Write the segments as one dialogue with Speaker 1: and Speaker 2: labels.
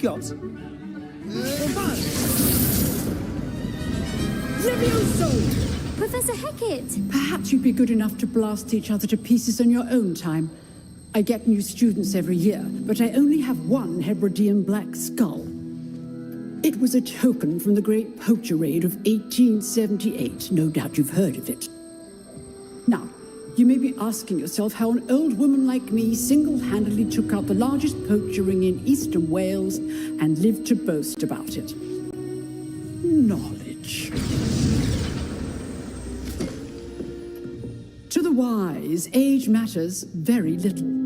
Speaker 1: got?
Speaker 2: Levioso! Professor Hecat!
Speaker 3: Perhaps you'd be good enough to blast each other to pieces on your own time. I get new students every year, but I only have one Hebridean black skull. It was a token from the Great Poacher Raid of 1878. No doubt you've heard of it. Now, you may be asking yourself how an old woman like me single-handedly took out the largest poacher ring in eastern Wales and lived to boast about it. Knowledge. To the wise, age matters very little.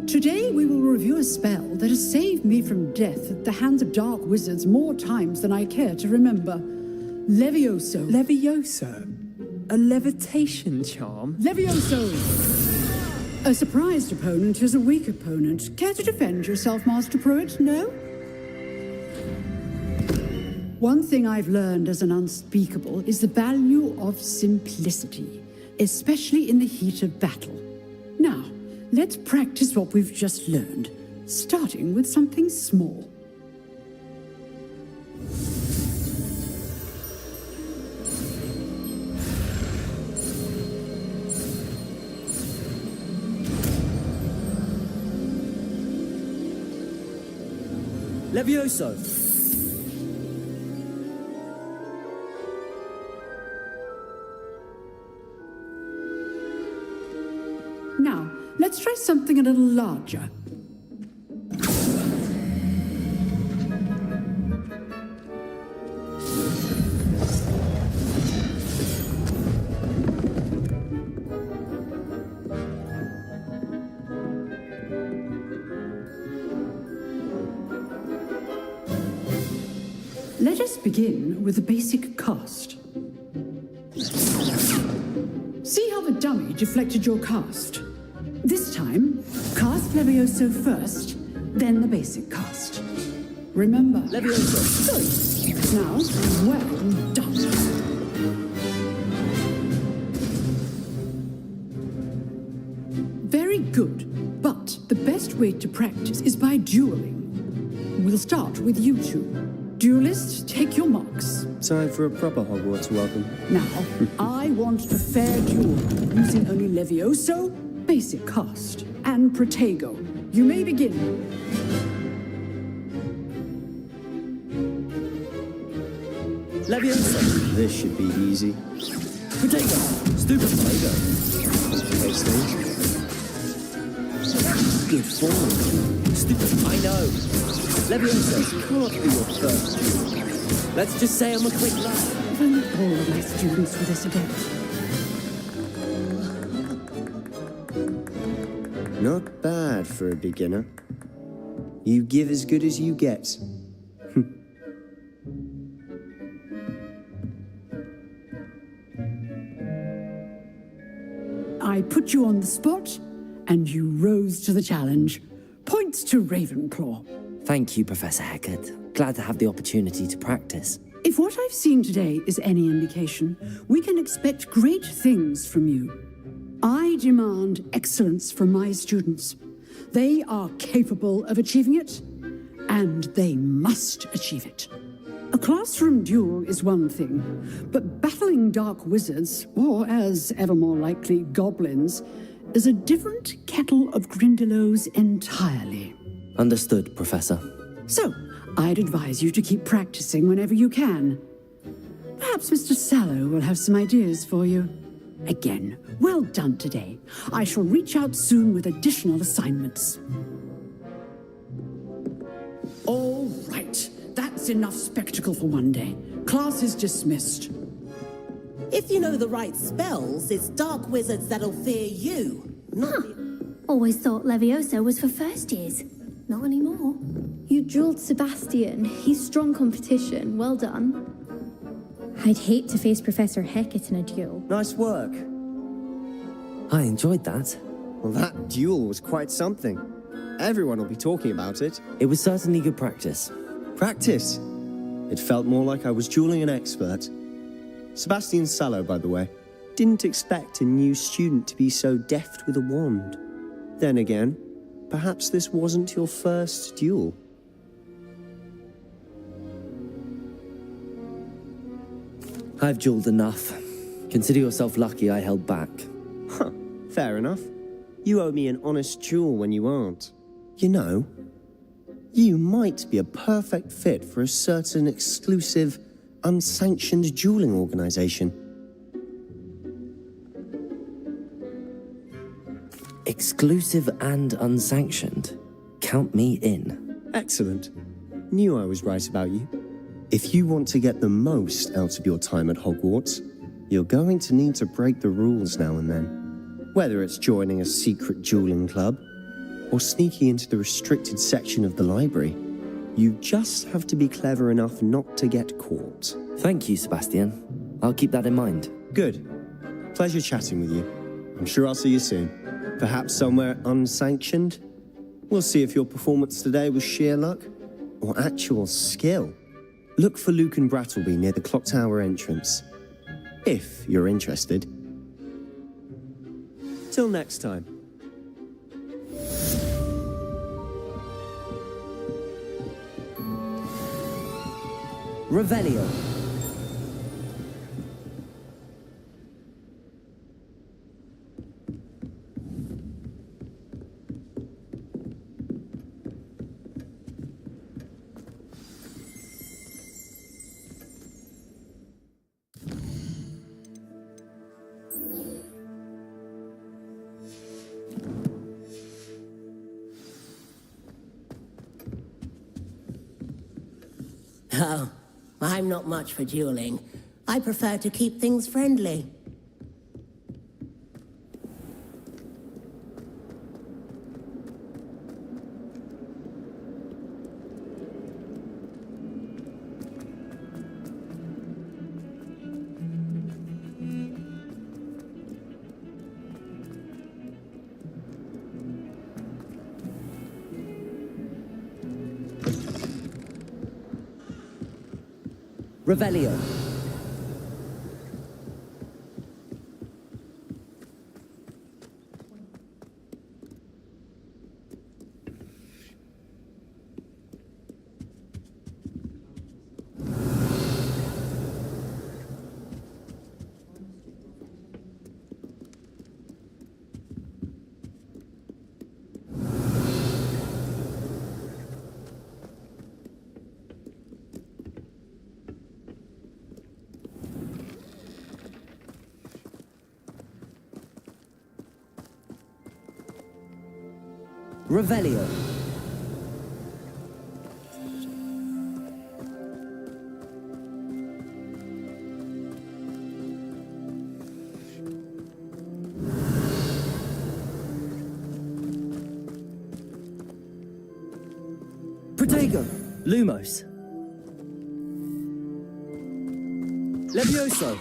Speaker 3: Today we will review a spell that has saved me from death at the hands of dark wizards more times than I care to remember. Levioso.
Speaker 1: Levioso? A levitation charm?
Speaker 3: Levioso! A surprised opponent is a weak opponent. Care to defend yourself, Master Pruitt? No? One thing I've learned as an unspeakable is the value of simplicity, especially in the heat of battle. Now, let's practice what we've just learned, starting with something small.
Speaker 1: Levioso!
Speaker 3: Now, let's try something a little larger. Let us begin with the basic cast. See how the dummy deflected your cast? This time, cast Levioso first, then the basic cast. Remember...
Speaker 1: Levioso!
Speaker 3: Good. Now, well done. Very good, but the best way to practice is by dueling. We'll start with you two. Duelists, take your marks.
Speaker 4: Time for a proper Hogwarts welcome.
Speaker 3: Now, I want a fair duel, using only Levioso, basic cast, and Protego. You may begin.
Speaker 1: Levioso!
Speaker 4: This should be easy.
Speaker 1: Protego! Stupid Protego!
Speaker 4: Tasty. Good form.
Speaker 1: Stupid, I know! Levioso can't be your first duel. Let's just say I'm a quick lad.
Speaker 3: If only all of my students were this adept.
Speaker 4: Not bad for a beginner. You give as good as you get.
Speaker 3: I put you on the spot, and you rose to the challenge. Points to Ravenclaw.
Speaker 5: Thank you, Professor Hecat. Glad to have the opportunity to practice.
Speaker 3: If what I've seen today is any indication, we can expect great things from you. I demand excellence from my students. They are capable of achieving it, and they must achieve it. A classroom duel is one thing, but battling dark wizards, or as ever more likely, goblins, is a different kettle of Grindylows entirely.
Speaker 5: Understood, Professor.
Speaker 3: So, I'd advise you to keep practicing whenever you can. Perhaps Mr. Sallow will have some ideas for you. Again, well done today. I shall reach out soon with additional assignments. All right, that's enough spectacle for one day. Class is dismissed.
Speaker 6: If you know the right spells, it's dark wizards that'll fear you. Not
Speaker 2: Always thought Levioso was for first years. Not anymore.
Speaker 7: You duelled Sebastian. He's strong competition. Well done. I'd hate to face Professor Hecat in a duel.
Speaker 4: Nice work.
Speaker 5: I enjoyed that.
Speaker 4: Well, that duel was quite something. Everyone will be talking about it.
Speaker 5: It was certainly good practice.
Speaker 4: Practice? It felt more like I was dueling an expert. Sebastian Sallow, by the way. Didn't expect a new student to be so deft with a wand. Then again, perhaps this wasn't your first duel.
Speaker 5: I've jeweled enough. Consider yourself lucky I held back.
Speaker 4: Huh, fair enough. You owe me an honest jewel when you aren't. You know, you might be a perfect fit for a certain exclusive, unsanctioned dueling organization.
Speaker 5: Exclusive and unsanctioned. Count me in.
Speaker 4: Excellent. Knew I was right about you. If you want to get the most out of your time at Hogwarts, you're going to need to break the rules now and then. Whether it's joining a secret dueling club, or sneaking into the restricted section of the library, you just have to be clever enough not to get caught.
Speaker 5: Thank you, Sebastian. I'll keep that in mind.
Speaker 4: Good. Pleasure chatting with you. I'm sure I'll see you soon. Perhaps somewhere unsanctioned? We'll see if your performance today was sheer luck or actual skill. Look for Luke and Brattleby near the clock tower entrance, if you're interested. Till next time.
Speaker 5: Revelio.
Speaker 6: Oh, I'm not much for dueling. I prefer to keep things friendly.
Speaker 5: Revelio. Revelio. Protego. Lumos. Levioso.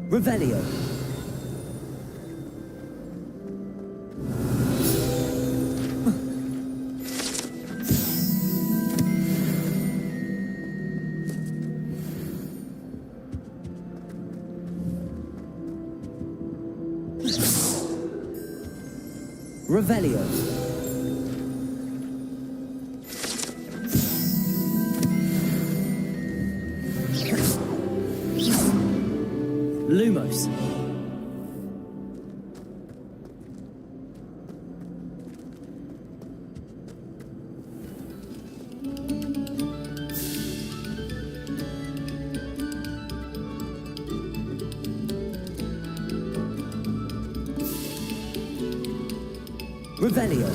Speaker 5: Revelio. Revelio. Lumos. Revelio.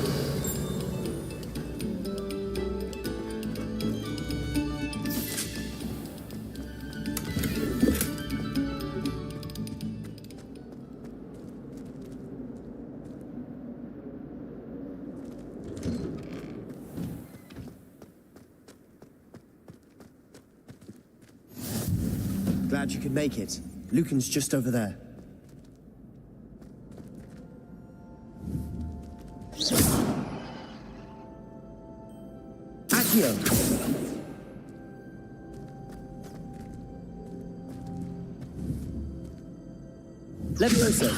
Speaker 4: Glad you could make it. Lucan's just over there. Accio.
Speaker 1: Levioso.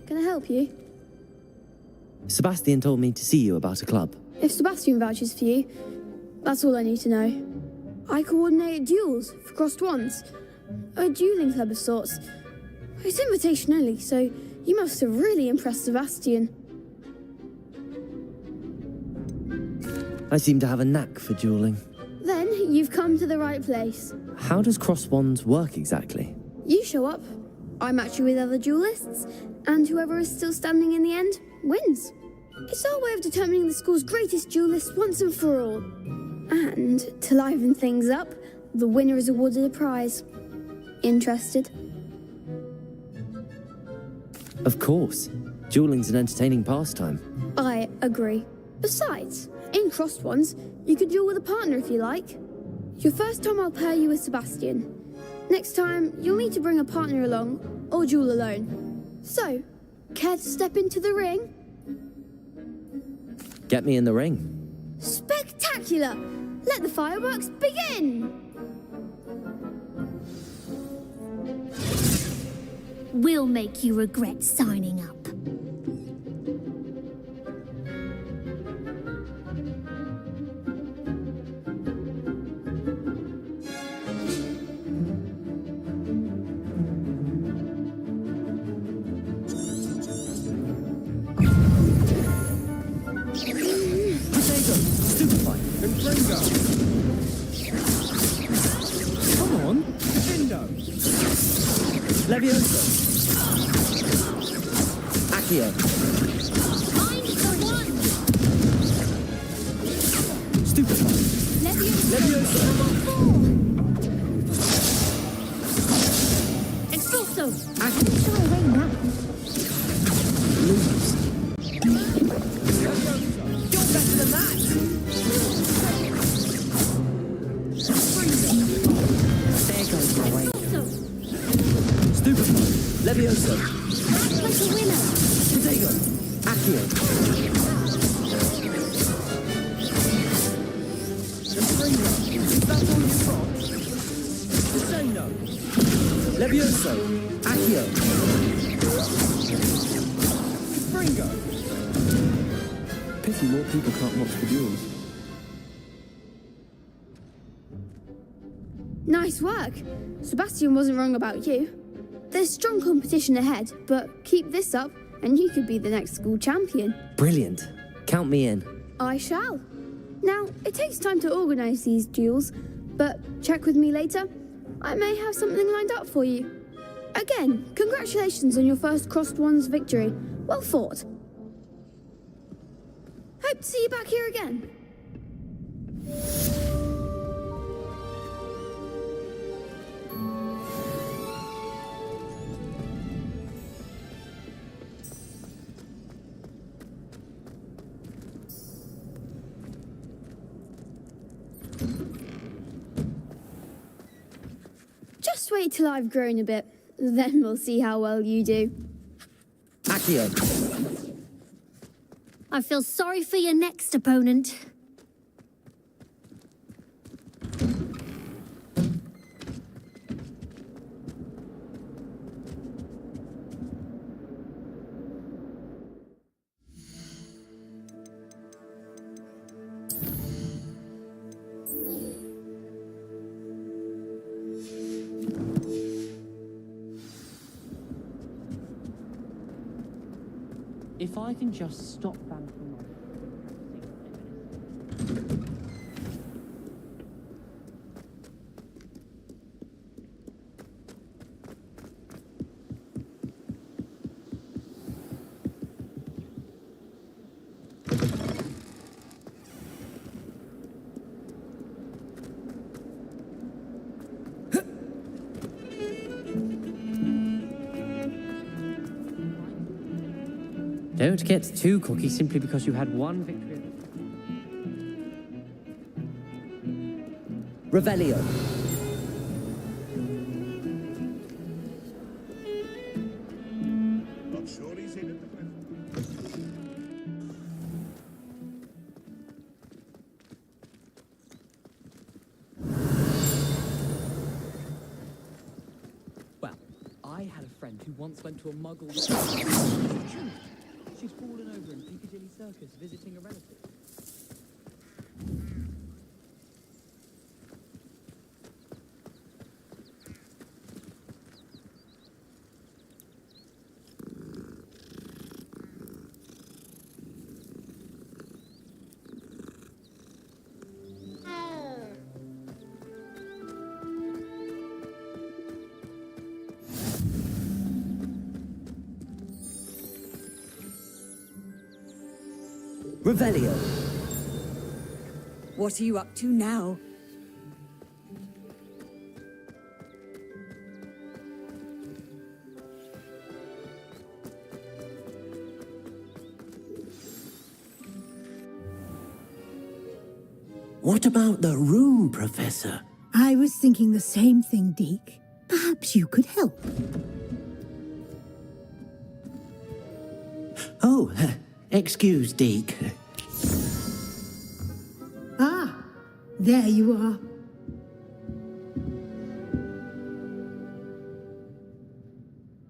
Speaker 7: Can I help you?
Speaker 5: Sebastian told me to see you about a club.
Speaker 7: If Sebastian vouches for you, that's all I need to know. I coordinate duels for crossed wands. A dueling club of sorts. It's invitation only, so you must have really impressed Sebastian.
Speaker 5: I seem to have a knack for dueling.
Speaker 7: Then you've come to the right place.
Speaker 5: How does cross wands work exactly?
Speaker 7: You show up, I match you with other duelists, and whoever is still standing in the end wins. It's our way of determining the school's greatest duelist once and for all. And to liven things up, the winner is awarded a prize. Interested?
Speaker 5: Of course. Dueling's an entertaining pastime.
Speaker 7: I agree. Besides, in crossed ones, you could duel with a partner if you like. Your first time I'll pair you with Sebastian. Next time, you'll need to bring a partner along, or duel alone. So, care to step into the ring?
Speaker 5: Get me in the ring.
Speaker 7: Spectacular! Let the fireworks begin!
Speaker 2: We'll make you regret signing up.
Speaker 1: Come on. Defendo. Levioso.
Speaker 5: Accio.
Speaker 2: Find the one!
Speaker 1: Stupefy. Levioso.
Speaker 2: Expulso!
Speaker 1: Accio.
Speaker 2: Shall I rain now?
Speaker 1: Lose. You're better than that.
Speaker 5: There goes my way.
Speaker 2: Expulso!
Speaker 1: Stupefy. Levioso.
Speaker 2: Act like a winner!
Speaker 1: Protego.
Speaker 5: Accio.
Speaker 1: Confringo. Is that all you've got? Descendo. Levioso.
Speaker 5: Accio.
Speaker 1: Confringo.
Speaker 5: Pity more people can't watch the duels.
Speaker 7: Nice work. Sebastian wasn't wrong about you. There's strong competition ahead, but keep this up and you could be the next school champion.
Speaker 5: Brilliant. Count me in.
Speaker 7: I shall. Now, it takes time to organise these duels, but check with me later. I may have something lined up for you. Again, congratulations on your first crossed ones victory. Well fought. Hope to see you back here again. Just wait till I've grown a bit, then we'll see how well you do.
Speaker 5: Accio.
Speaker 2: I feel sorry for your next opponent.
Speaker 5: If I can just stop them from... Don't get too cocky simply because you had one victory. Revelio.
Speaker 8: I had a friend who once went to a muggle... She's fallen over in Piccadilly Circus visiting a relative.
Speaker 5: Revelio.
Speaker 9: What are you up to now?
Speaker 10: What about the room, Professor?
Speaker 11: I was thinking the same thing, Deke. Perhaps you could help.
Speaker 10: Oh, excuse, Deke.
Speaker 11: Ah, there you are.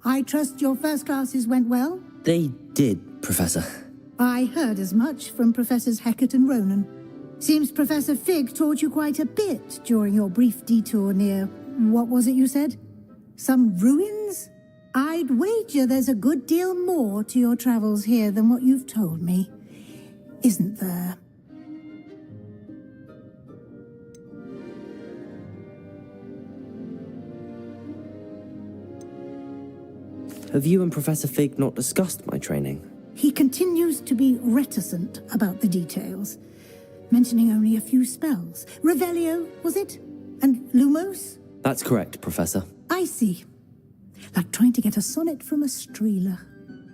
Speaker 11: I trust your first classes went well?
Speaker 5: They did, Professor.
Speaker 11: I heard as much from Professors Hecat and Ronan. Seems Professor Fig taught you quite a bit during your brief detour near... what was it you said? Some ruins? I'd wager there's a good deal more to your travels here than what you've told me. Isn't there?
Speaker 5: Have you and Professor Fig not discussed my training?
Speaker 11: He continues to be reticent about the details, mentioning only a few spells. Revelio, was it? And Lumos?
Speaker 5: That's correct, Professor.
Speaker 11: I see. Like trying to get a sonnet from a streeler.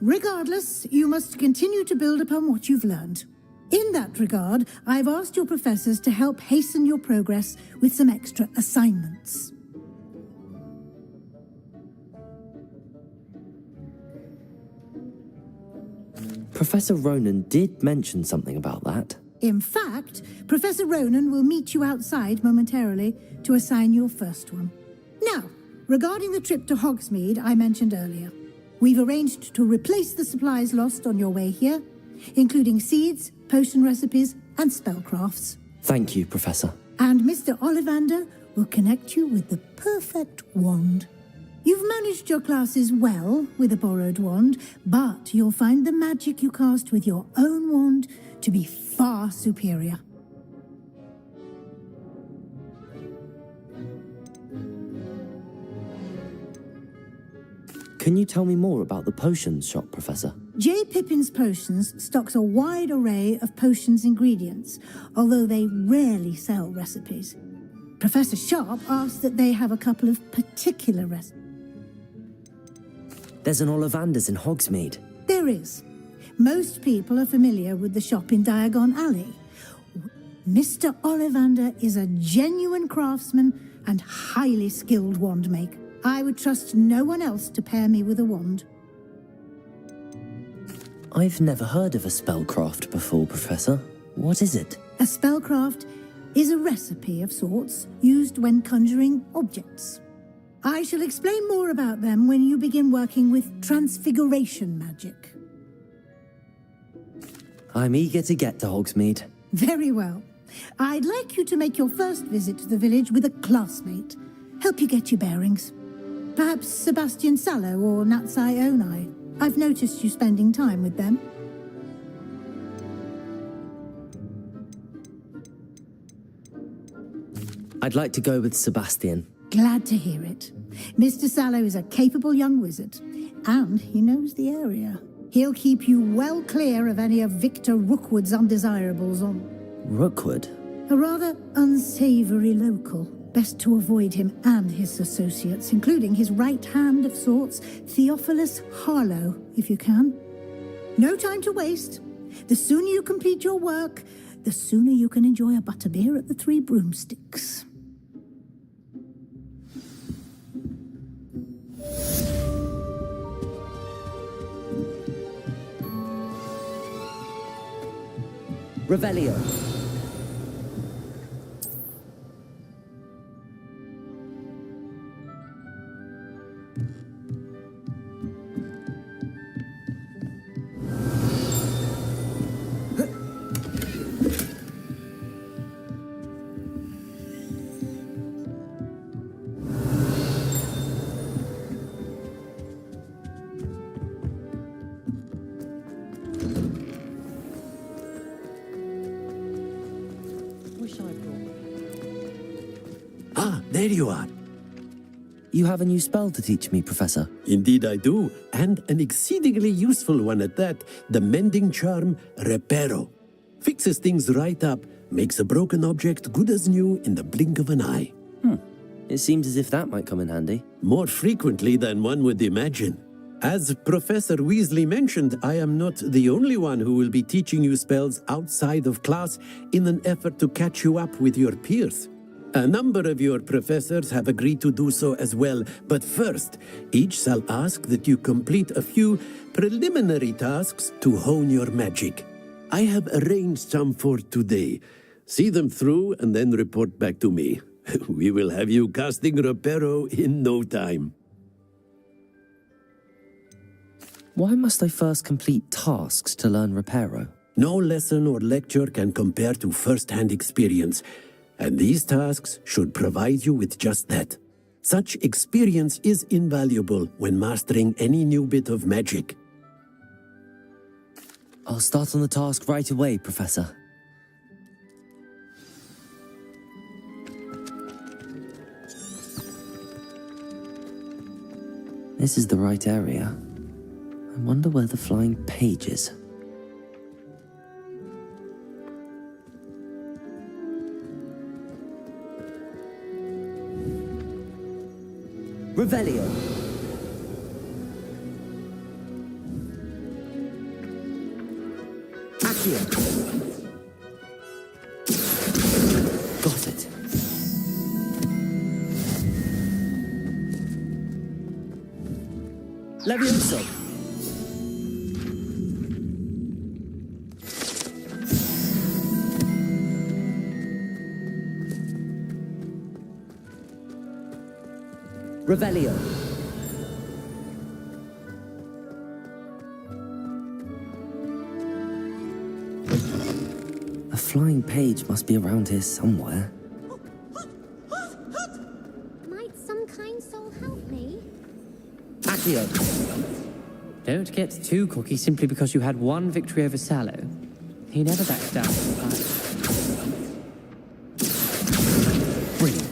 Speaker 11: Regardless, you must continue to build upon what you've learned. In that regard, I've asked your professors to help hasten your progress with some extra assignments.
Speaker 5: Professor Ronan did mention something about that.
Speaker 11: In fact, Professor Ronan will meet you outside momentarily to assign your first one. Now, regarding the trip to Hogsmeade I mentioned earlier, we've arranged to replace the supplies lost on your way here, including seeds, potion recipes, and spellcrafts.
Speaker 5: Thank you, Professor.
Speaker 11: And Mr. Ollivander will connect you with the perfect wand. You've managed your classes well with a borrowed wand, but you'll find the magic you cast with your own wand to be far superior.
Speaker 5: Can you tell me more about the potions shop, Professor?
Speaker 11: J. Pippin's Potions stocks a wide array of potions ingredients, although they rarely sell recipes. Professor Sharp asks that they have a couple of particular recipes.
Speaker 5: There's an Ollivander's in Hogsmeade.
Speaker 11: There is. Most people are familiar with the shop in Diagon Alley. Mr. Ollivander is a genuine craftsman and highly skilled wand maker. I would trust no one else to pair me with a wand.
Speaker 5: I've never heard of a spellcraft before, Professor. What is it?
Speaker 11: A spellcraft is a recipe of sorts used when conjuring objects. I shall explain more about them when you begin working with transfiguration magic.
Speaker 5: I'm eager to get to Hogsmeade.
Speaker 11: Very well. I'd like you to make your first visit to the village with a classmate. Help you get your bearings. Perhaps Sebastian Sallow or Natsai Onai. I've noticed you spending time with them.
Speaker 5: I'd like to go with Sebastian.
Speaker 11: Glad to hear it. Mr. Sallow is a capable young wizard, and he knows the area. He'll keep you well clear of any of Victor Rookwood's undesirables on...
Speaker 5: Rookwood?
Speaker 11: A rather unsavory local. Best to avoid him and his associates, including his right hand of sorts, Theophilus Harlow, if you can. No time to waste. The sooner you complete your work, the sooner you can enjoy a butterbeer at the Three Broomsticks.
Speaker 5: Revelio.
Speaker 10: there you are.
Speaker 5: You have a new spell to teach me, Professor.
Speaker 10: Indeed I do, and an exceedingly useful one at that, the mending charm Reparo. Fixes things right up, makes a broken object good as new in the blink of an eye.
Speaker 5: It seems as if that might come in handy.
Speaker 10: More frequently than one would imagine. As Professor Weasley mentioned, I am not the only one who will be teaching you spells outside of class in an effort to catch you up with your peers. A number of your professors have agreed to do so as well, but first, each shall ask that you complete a few preliminary tasks to hone your magic. I have arranged some for today. See them through and then report back to me. We will have you casting Reparo in no time.
Speaker 5: Why must I first complete tasks to learn Reparo?
Speaker 10: No lesson or lecture can compare to first-hand experience, and these tasks should provide you with just that. Such experience is invaluable when mastering any new bit of magic.
Speaker 5: I'll start on the task right away, Professor. This is the right area. I wonder where the flying page is.
Speaker 1: Revelio. Accio.
Speaker 5: Got it.
Speaker 1: Levioso. Revelio.
Speaker 5: A flying page must be around here somewhere.
Speaker 9: Might some kind soul help me?
Speaker 1: Accio.
Speaker 8: Don't get too cocky simply because you had one victory over Sallow. He never backs down from the fight.
Speaker 5: Brilliant.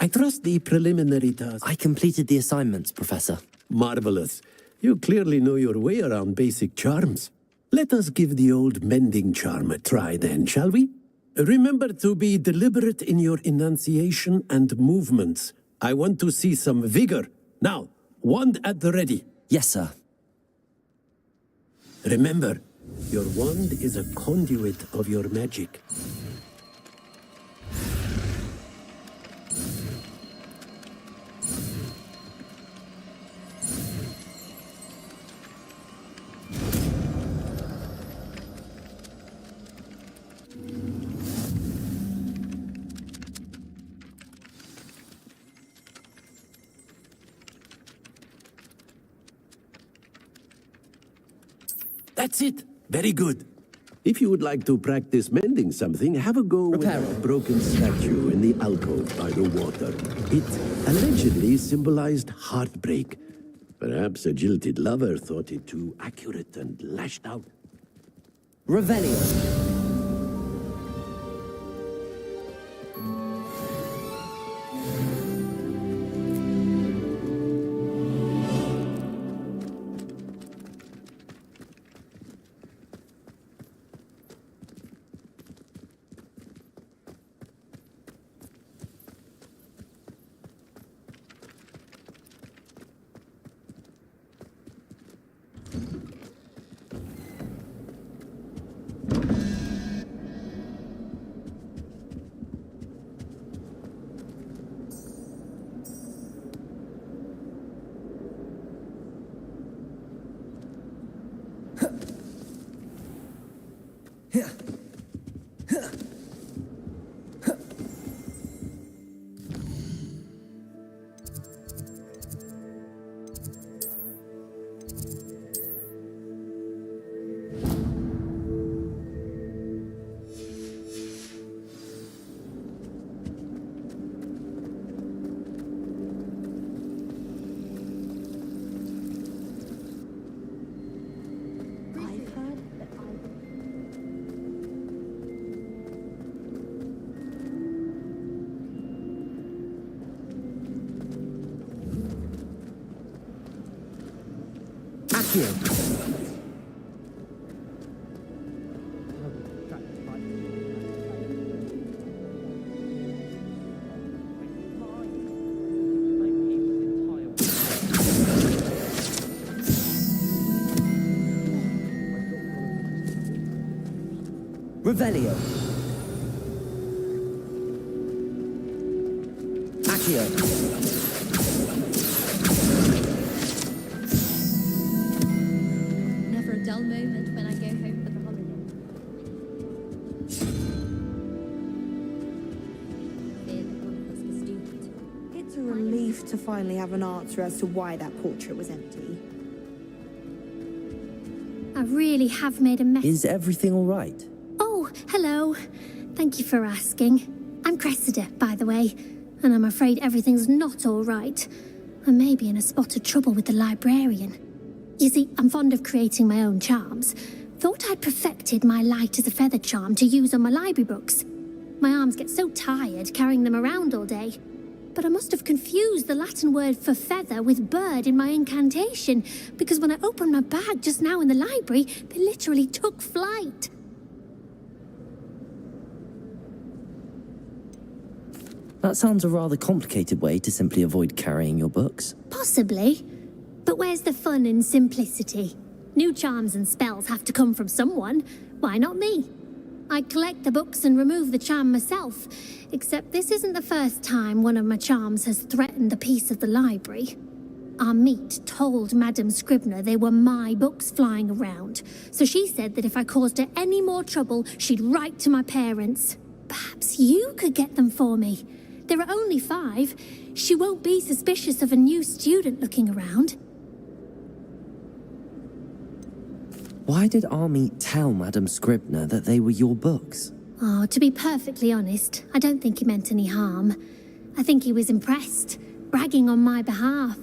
Speaker 10: I trust the preliminary task.
Speaker 5: I completed the assignments, Professor.
Speaker 10: Marvelous. You clearly know your way around basic charms. Let us give the old mending charm a try then, shall we? Remember to be deliberate in your enunciation and movements. I want to see some vigor. Now, wand at the ready.
Speaker 5: Yes, sir.
Speaker 10: Remember, your wand is a conduit of your magic. That's it. Very good. If you would like to practice mending something, have a go with a broken statue in the alcove by the water. It allegedly symbolized heartbreak. Perhaps a jilted lover thought it too accurate and lashed out.
Speaker 1: Revelio. Accio. Revelio. Accio.
Speaker 9: Never a dull moment when I go home for the holiday. Fear that one of us is doomed.
Speaker 12: It's a relief to finally have an answer as to why that portrait was empty.
Speaker 2: I really have made a mess.
Speaker 5: Is everything all right?
Speaker 2: Oh, hello. Thank you for asking. I'm Cressida, by the way, and I'm afraid everything's not all right. I may be in a spot of trouble with the librarian. You see, I'm fond of creating my own charms. Thought I'd perfected my light as a feather charm to use on my library books. My arms get so tired carrying them around all day. But I must have confused the Latin word for feather with bird in my incantation, because when I opened my bag just now in the library, they literally took flight.
Speaker 5: That sounds a rather complicated way to simply avoid carrying your books.
Speaker 2: Possibly. But where's the fun in simplicity? New charms and spells have to come from someone. Why not me? I collect the books and remove the charm myself. Except this isn't the first time one of my charms has threatened the peace of the library. Our meet told Madame Scribner they were my books flying around. So she said that if I caused her any more trouble, she'd write to my parents. Perhaps you could get them for me. There are only 5. She won't be suspicious of a new student looking around.
Speaker 5: Why did Army tell Madame Scribner that they were your books?
Speaker 2: Oh, to be perfectly honest, I don't think he meant any harm. I think he was impressed, bragging on my behalf.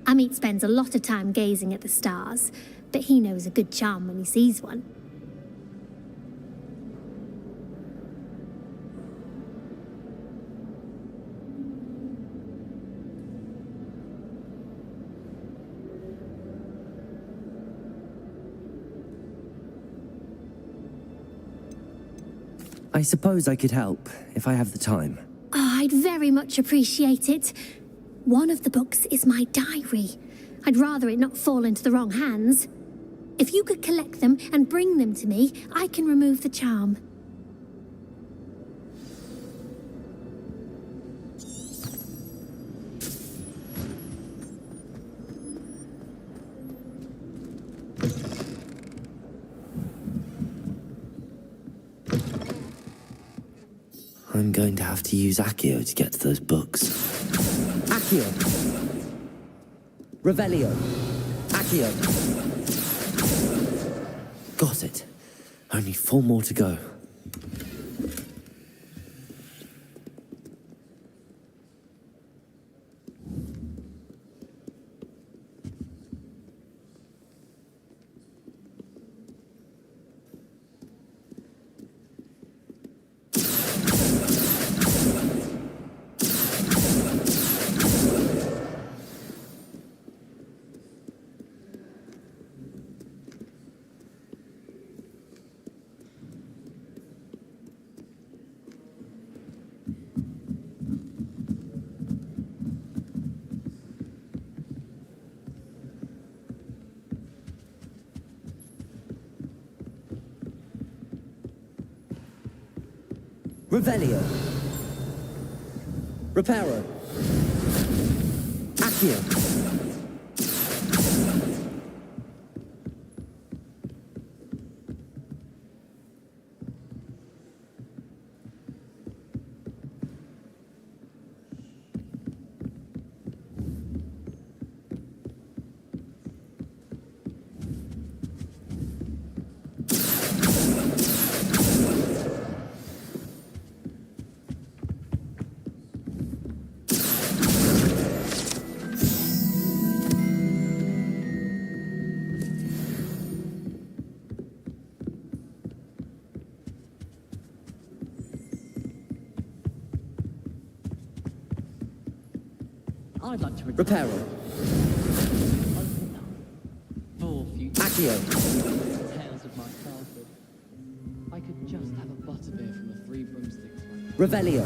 Speaker 2: Amit spends a lot of time gazing at the stars, but he knows a good charm when he sees one.
Speaker 5: I suppose I could help, if I have the time.
Speaker 2: Oh, I'd very much appreciate it. One of the books is my diary. I'd rather it not fall into the wrong hands. If you could collect them and bring them to me, I can remove the charm.
Speaker 5: I'm going to have to use Accio to get to those books.
Speaker 1: Accio. Revelio. Accio.
Speaker 5: Got it. Only 4 more to go.
Speaker 1: Revelio. Reparo. Accio.
Speaker 8: I'd like to
Speaker 1: Reparo.
Speaker 8: Full
Speaker 5: Accio.
Speaker 13: Tales of my childhood. I could just have a butterbeer from the Three Broomsticks right now.
Speaker 5: Revelio.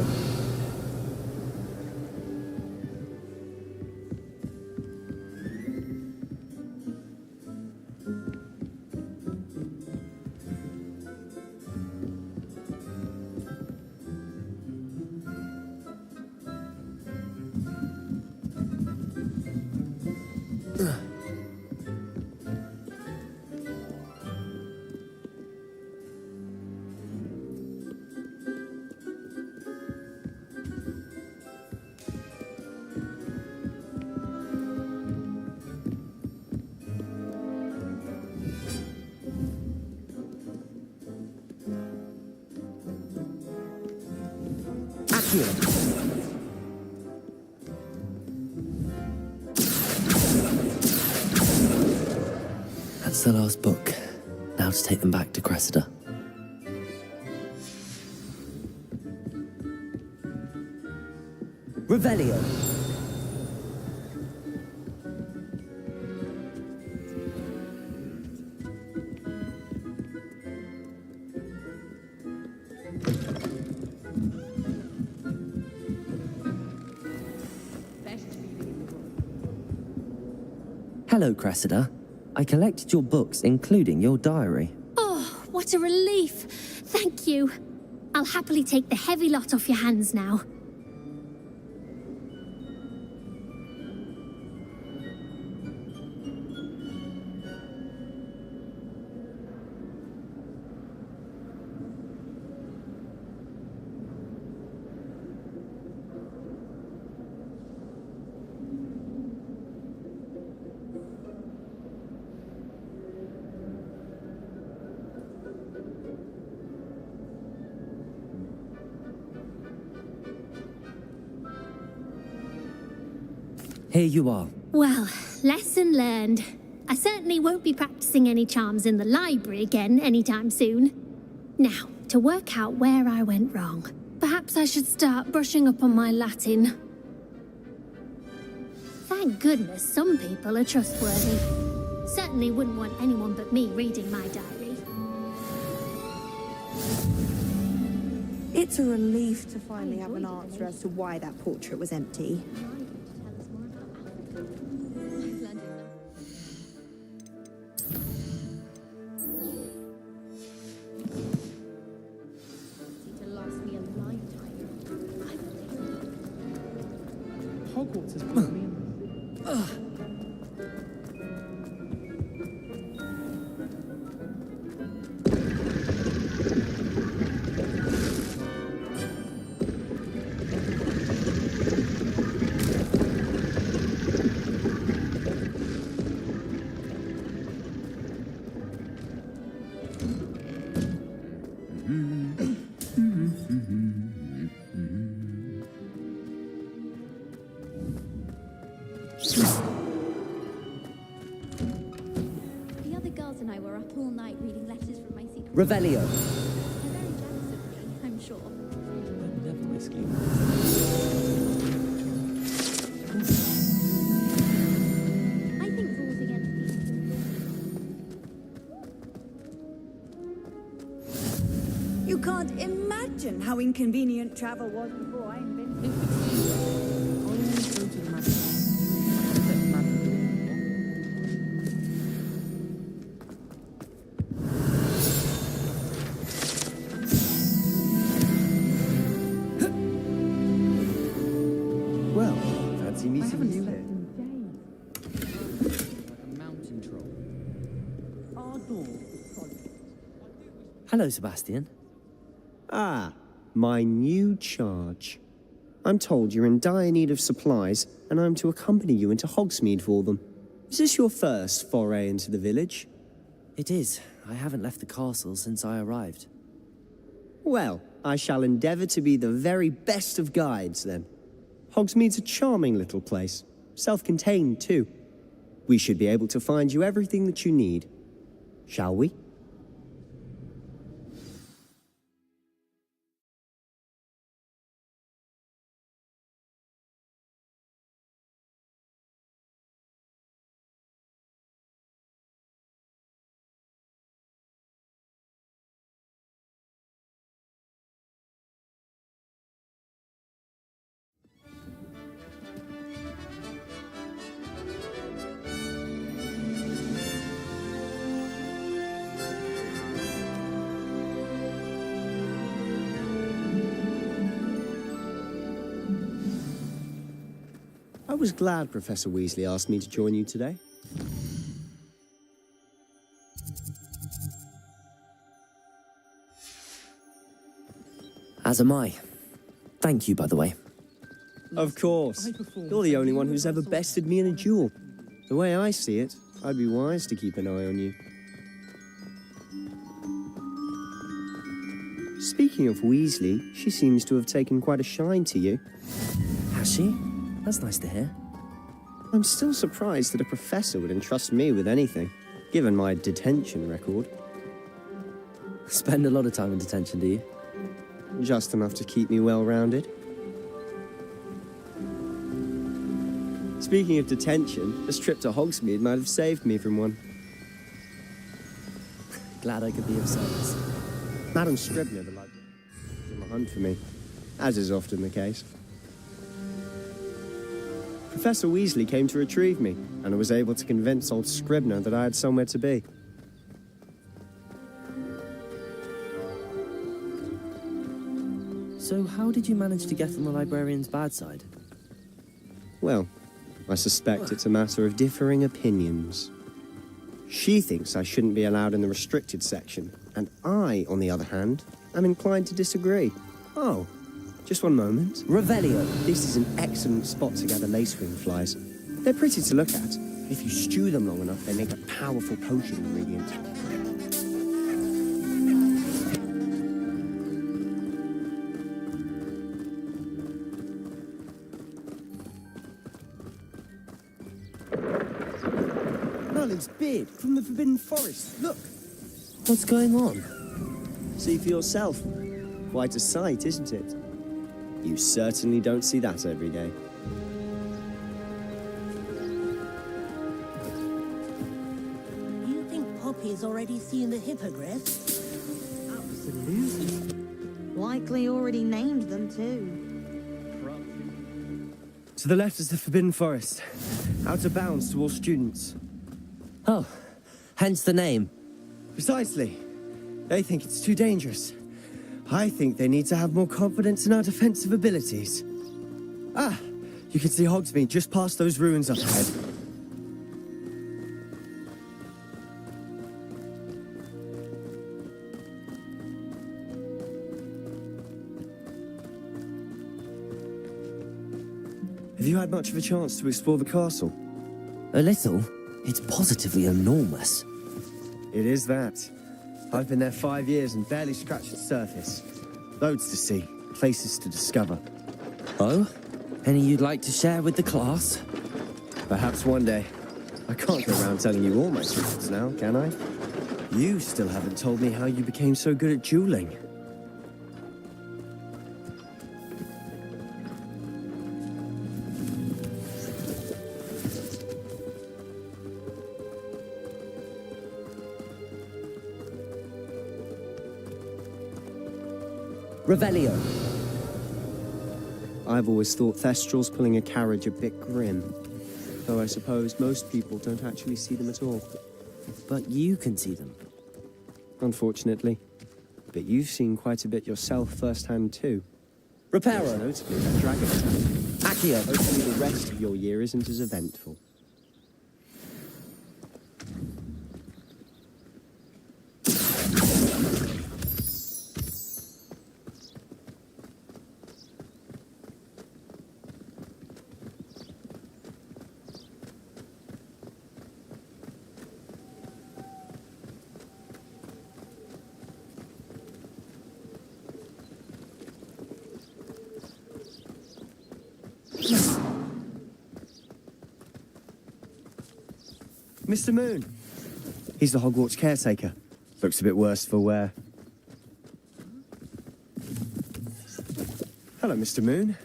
Speaker 5: That's the last book. Now to take them back to Cressida. Revelio. Hello, Cressida. I collected your books, including your diary.
Speaker 2: Oh, what a relief. Thank you. I'll happily take the heavy lot off your hands now.
Speaker 5: Here you are.
Speaker 2: Well, lesson learned. I certainly won't be practicing any charms in the library again anytime soon. Now, to work out where I went wrong. Perhaps I should start brushing up on my Latin. Thank goodness some people are trustworthy. Certainly wouldn't want anyone but me reading my diary.
Speaker 12: It's a relief to finally have an answer as to why that portrait was empty.
Speaker 13: Hogwarts has put me in.
Speaker 9: The other girls and I were up all night reading letters from my secret.
Speaker 5: Revelio.
Speaker 9: They're very jealous of me, I'm sure.
Speaker 13: I'm never risking.
Speaker 9: I think rules against me.
Speaker 14: You can't imagine how inconvenient travel was before I invented it.
Speaker 4: Well, fancy meeting you here.
Speaker 13: Like a mountain troll. Our door is solid.
Speaker 5: Hello, Sebastian.
Speaker 4: Ah, my new charge. I'm told you're in dire need of supplies, and I'm to accompany you into Hogsmeade for them. Is this your first foray into the village?
Speaker 5: It is. I haven't left the castle since I arrived.
Speaker 4: Well, I shall endeavour to be the very best of guides, then. Hogsmeade's a charming little place. Self-contained, too. We should be able to find you everything that you need. Shall we? was glad Professor Weasley asked me to join you today.
Speaker 5: As am I. Thank you, by the way.
Speaker 4: Of course. You're the only one who's ever bested me in a duel. The way I see it, I'd be wise to keep an eye on you. Speaking of Weasley, she seems to have taken quite a shine to you.
Speaker 5: Has she? That's nice to hear.
Speaker 4: I'm still surprised that a professor would entrust me with anything, given my detention record.
Speaker 5: Spend a lot of time in detention, do you?
Speaker 4: Just enough to keep me well-rounded. Speaking of detention, this trip to Hogsmeade might have saved me from one.
Speaker 5: Glad I could be of service.
Speaker 4: Madam Scribner, the librarian, was on the hunt for me, as is often the case. Professor Weasley came to retrieve me, and I was able to convince old Scribner that I had somewhere to be.
Speaker 5: So how did you manage to get on the librarian's bad side?
Speaker 4: Well, I suspect it's a matter of differing opinions. She thinks I shouldn't be allowed in the restricted section, and I, on the other hand, am inclined to disagree. Oh, just one moment.
Speaker 5: Revelio.
Speaker 4: This is an excellent spot to gather lacewing flies. They're pretty to look at. If you stew them long enough, they make a powerful potion ingredient. Merlin's beard from the Forbidden Forest. Look.
Speaker 5: What's going on?
Speaker 4: See for yourself. Quite a sight, isn't it? You certainly don't see that every day.
Speaker 6: You think Poppy's already seen the hippogriff?
Speaker 14: Absolutely. Likely already named them too.
Speaker 4: To the left is the Forbidden Forest. Out of bounds to all students.
Speaker 5: Oh, hence the name.
Speaker 4: Precisely. They think it's too dangerous. I think they need to have more confidence in our defensive abilities. Ah, you can see Hogsmeade just past those ruins up ahead. Have you had much of a chance to explore the castle?
Speaker 5: A little. It's positively enormous.
Speaker 4: It is that. I've been there 5 years and barely scratched the surface. Loads to see, places to discover.
Speaker 5: Oh? Any you'd like to share with the class?
Speaker 4: Perhaps one day. I can't go around telling you all my secrets now, can I? You still haven't told me how you became so good at dueling.
Speaker 5: Revelio.
Speaker 4: I've always thought Thestrals pulling a carriage a bit grim. Though I suppose most people don't actually see them at all.
Speaker 5: But you can see them.
Speaker 4: Unfortunately. But you've seen quite a bit yourself firsthand too.
Speaker 5: Reparo.
Speaker 4: Notably that dragon attack.
Speaker 5: Accio.
Speaker 4: Hopefully the rest of your year isn't as eventful. Mr. Moon. He's the Hogwarts caretaker. Looks a bit worse for wear. Hello, Mr. Moon.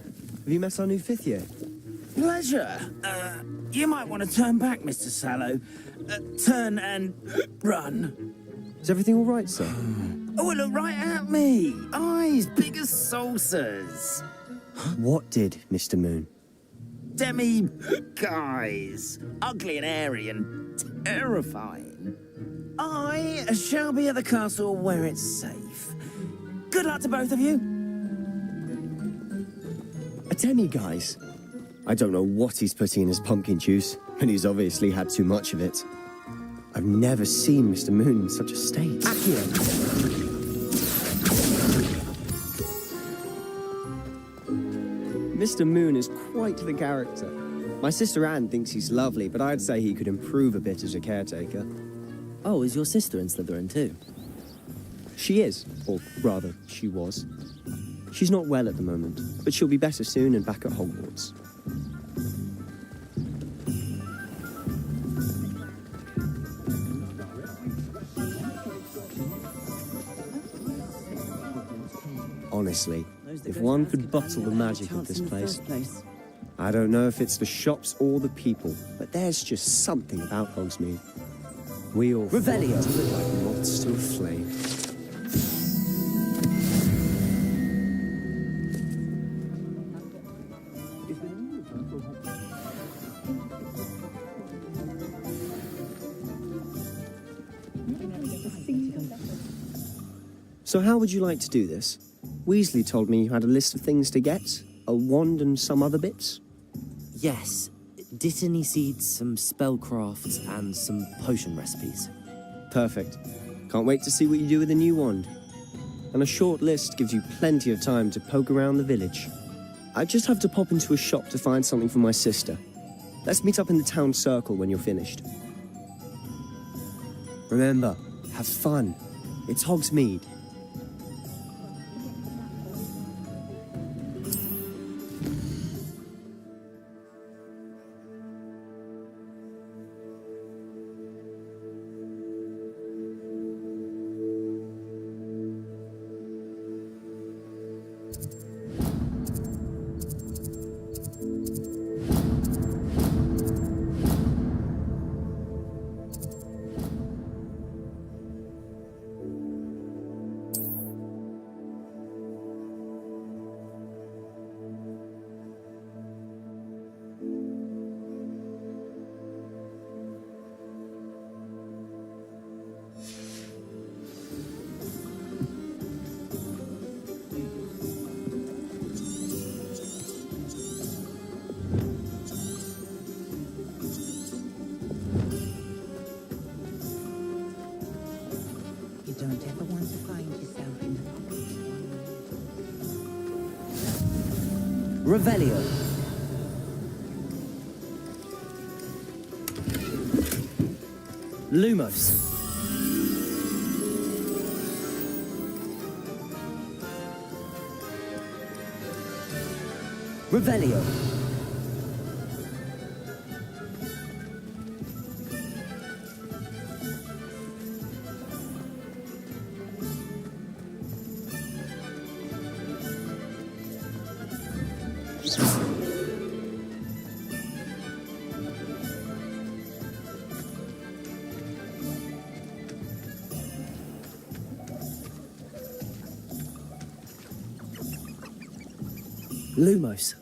Speaker 4: Have you met our new fifth year?
Speaker 15: Pleasure. You might want to turn back, Mr. Sallow. Turn and run.
Speaker 4: Is everything all right, sir?
Speaker 15: Oh, look right at me. Eyes big as saucers.
Speaker 4: What did, Mr. Moon?
Speaker 15: Guys. Ugly and airy and terrifying. I shall be at the castle where it's safe. Good luck to both of you.
Speaker 4: A demiguise? I don't know what he's putting in his pumpkin juice, but he's obviously had too much of it. I've never seen Mr. Moon in such a state. Mr. Moon is quite the character. My sister Anne thinks he's lovely, but I'd say he could improve a bit as a caretaker.
Speaker 5: Oh, is your sister in Slytherin too?
Speaker 4: She is, or rather, she was. She's not well at the moment, but she'll be better soon and back at Hogwarts. Honestly, if one could bottle the magic of this place. I don't know if it's the shops or the people, but there's just something about Hogsmeade. We all
Speaker 5: Revelio.
Speaker 4: like moths to a flame. So how would you like to do this? Weasley told me you had a list of things to get, a wand and some other bits.
Speaker 5: Yes. Dittany seeds, some spellcrafts, and some potion recipes.
Speaker 4: Perfect. Can't wait to see what you do with the new wand. And a short list gives you plenty of time to poke around the village. I just have to pop into a shop to find something for my sister. Let's meet up in the town circle when you're finished. Remember, have fun. It's Hogsmeade.
Speaker 5: Revelio. Lumos. Revelio. Lumos.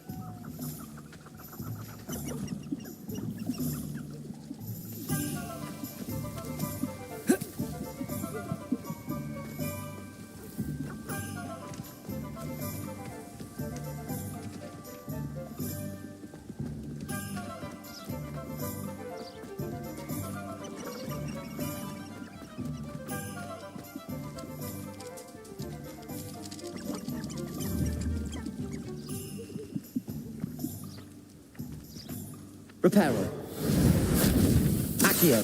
Speaker 5: Reparo. Accio.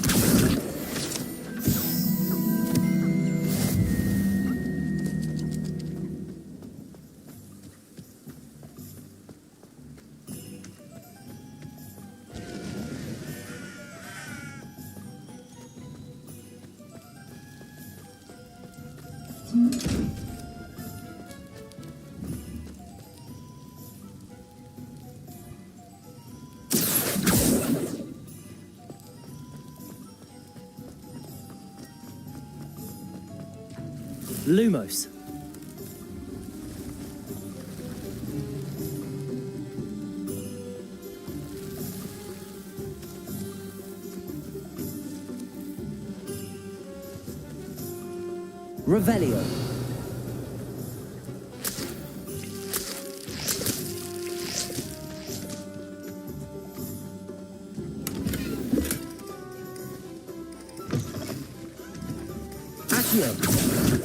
Speaker 5: Lumos. Revelio. Accio.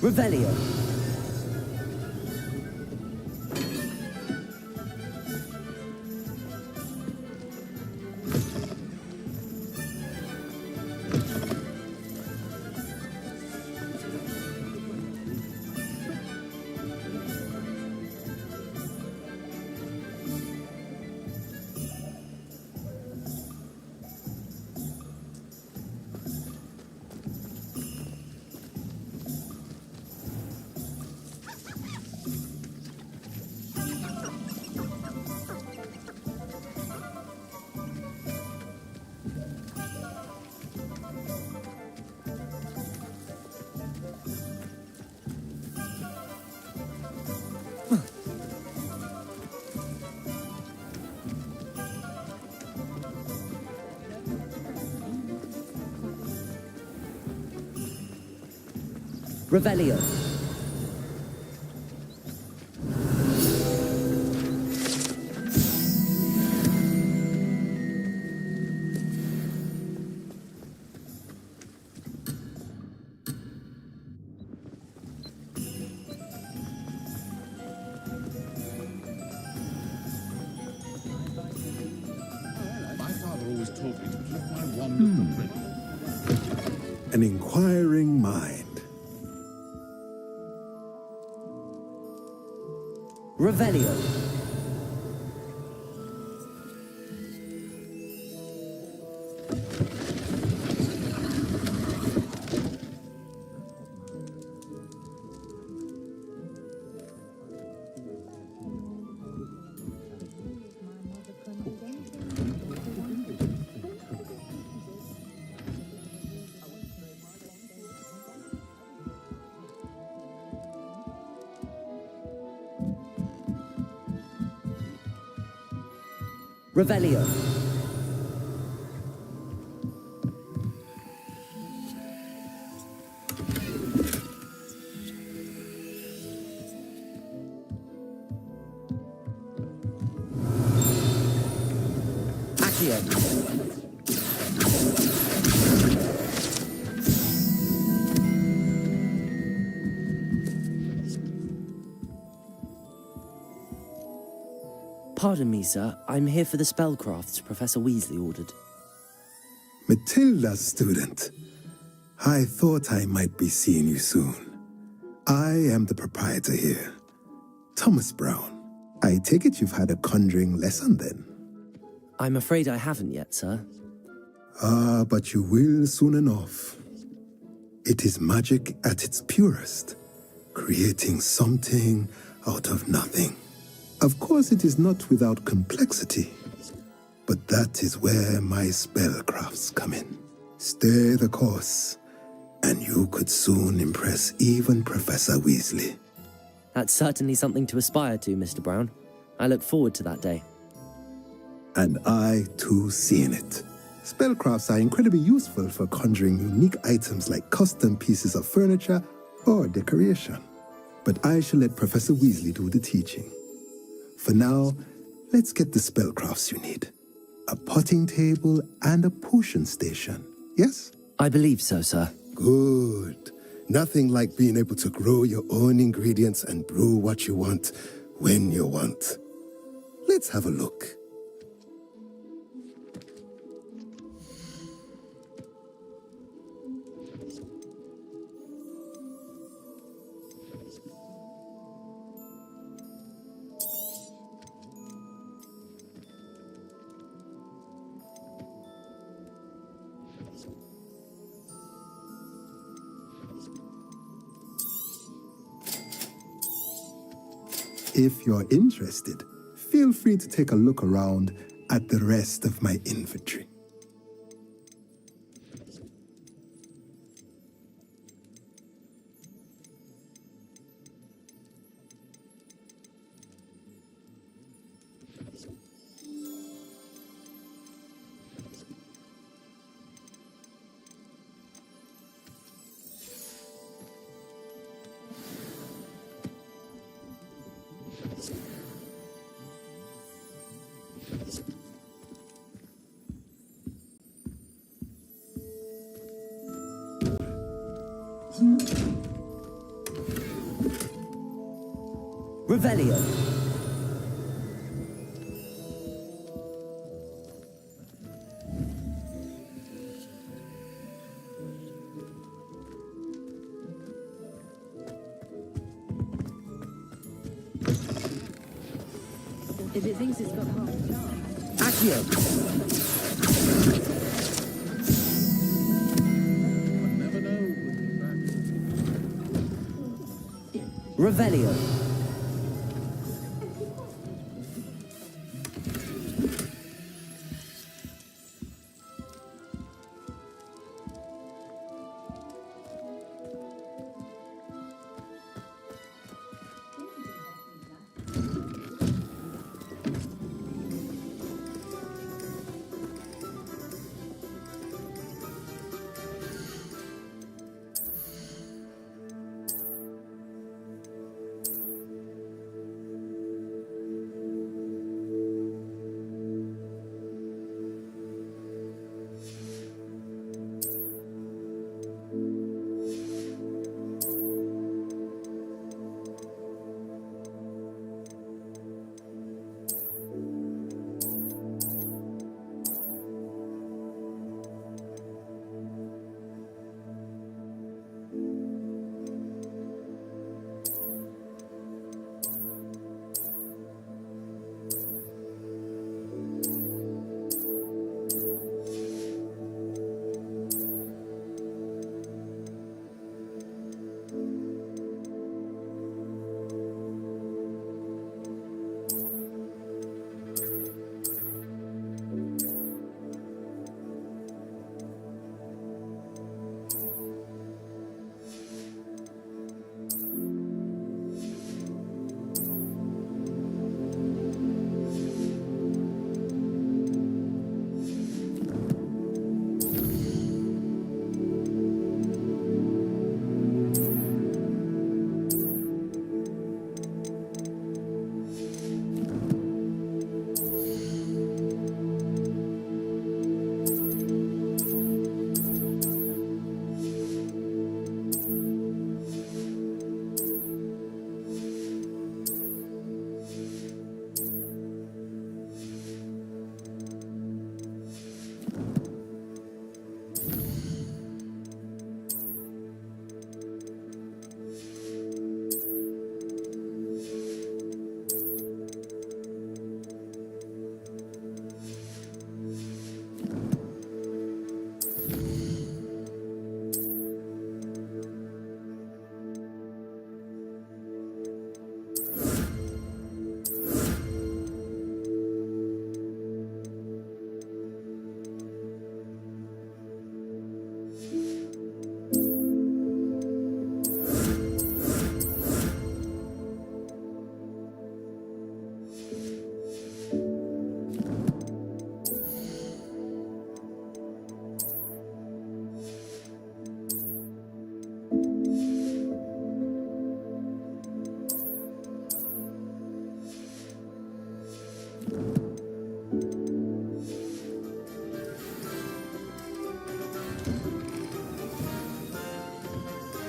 Speaker 5: Revelio. Revelio.
Speaker 16: My father always taught me to keep my wand ready. An inquiring mind.
Speaker 5: Revelio. Revelio. Accio. Pardon me, sir. I'm here for the spellcrafts Professor Weasley ordered.
Speaker 16: Matilda's student. I thought I might be seeing you soon. I am the proprietor here, Thomas Brown. I take it you've had a conjuring lesson then?
Speaker 5: I'm afraid I haven't yet, sir.
Speaker 16: Ah, but you will soon enough. It is magic at its purest, creating something out of nothing. Of course, it is not without complexity, but that is where my spellcrafts come in. Stay the course, and you could soon impress even Professor Weasley.
Speaker 5: That's certainly something to aspire to, Mr. Brown. I look forward to that day.
Speaker 16: And I, too, seeing it. Spellcrafts are incredibly useful for conjuring unique items like custom pieces of furniture or decoration. But I shall let Professor Weasley do the teaching. For now, let's get the spellcrafts you need. A potting table and a potion station, yes?
Speaker 5: I believe so, sir.
Speaker 16: Good. Nothing like being able to grow your own ingredients and brew what you want when you want. Let's have a look. If you're interested, feel free to take a look around at the rest of my inventory.
Speaker 5: Revelio.
Speaker 14: If it thinks it's got half a chance.
Speaker 5: Accio. Revelio.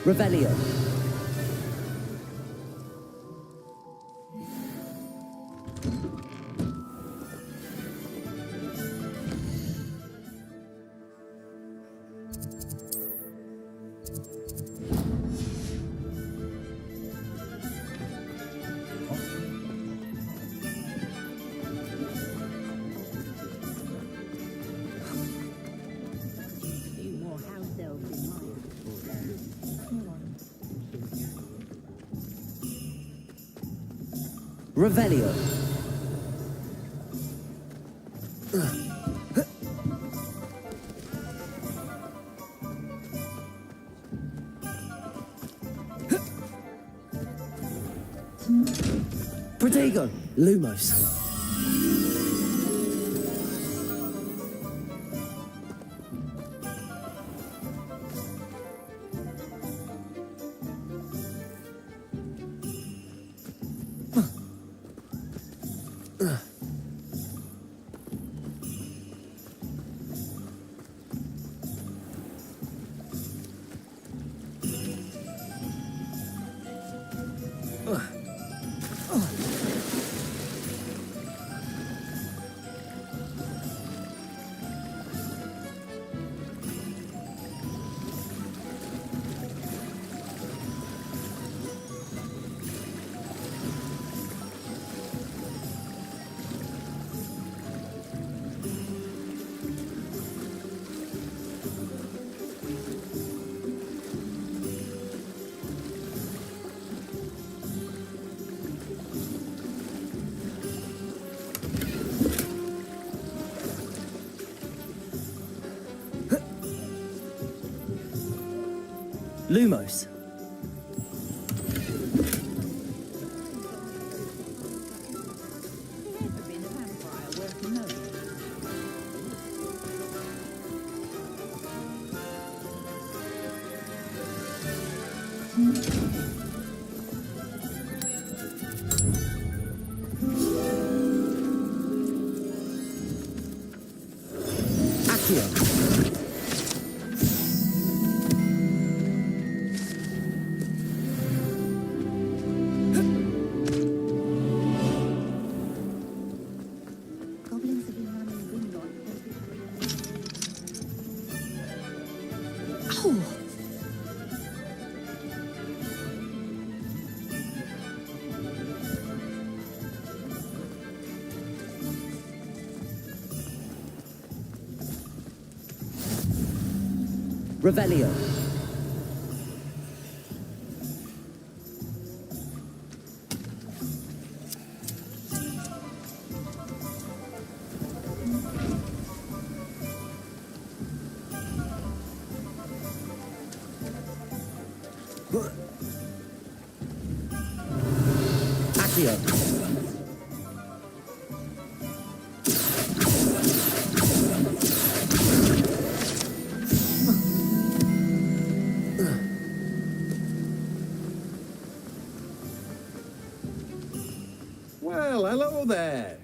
Speaker 5: Revelio. Revelio. Protego. Lumos. Lumos. Revelio. Accio.
Speaker 10: Well, hello there.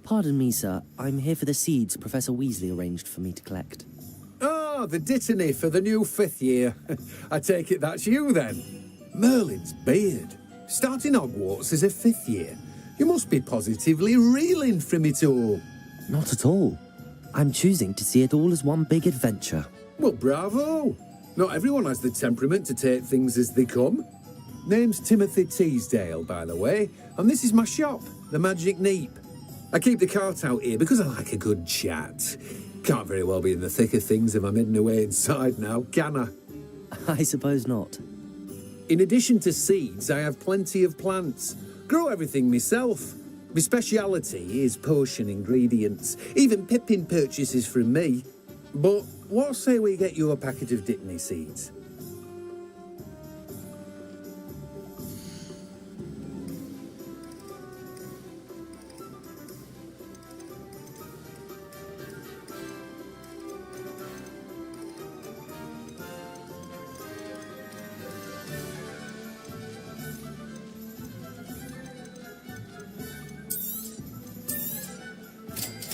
Speaker 5: Pardon me, sir. I'm here for the seeds Professor Weasley arranged for me to collect.
Speaker 10: Ah, the dittany for the new 5th year. I take it that's you, then. Merlin's beard. Starting Hogwarts as a 5th year. You must be positively reeling from it all.
Speaker 5: Not at all. I'm choosing to see it all as one big adventure.
Speaker 10: Well, bravo. Not everyone has the temperament to take things as they come. Name's Timothy Teasdale, by the way, and this is my shop, the Magic Neep. I keep the cart out here because I like a good chat. Can't very well be in the thick of things if I'm hidden away inside now, can I?
Speaker 5: I suppose not.
Speaker 10: In addition to seeds, I have plenty of plants. Grow everything myself. My speciality is potion ingredients. Even Pippin purchases from me. But what say we get you a packet of Dittany seeds?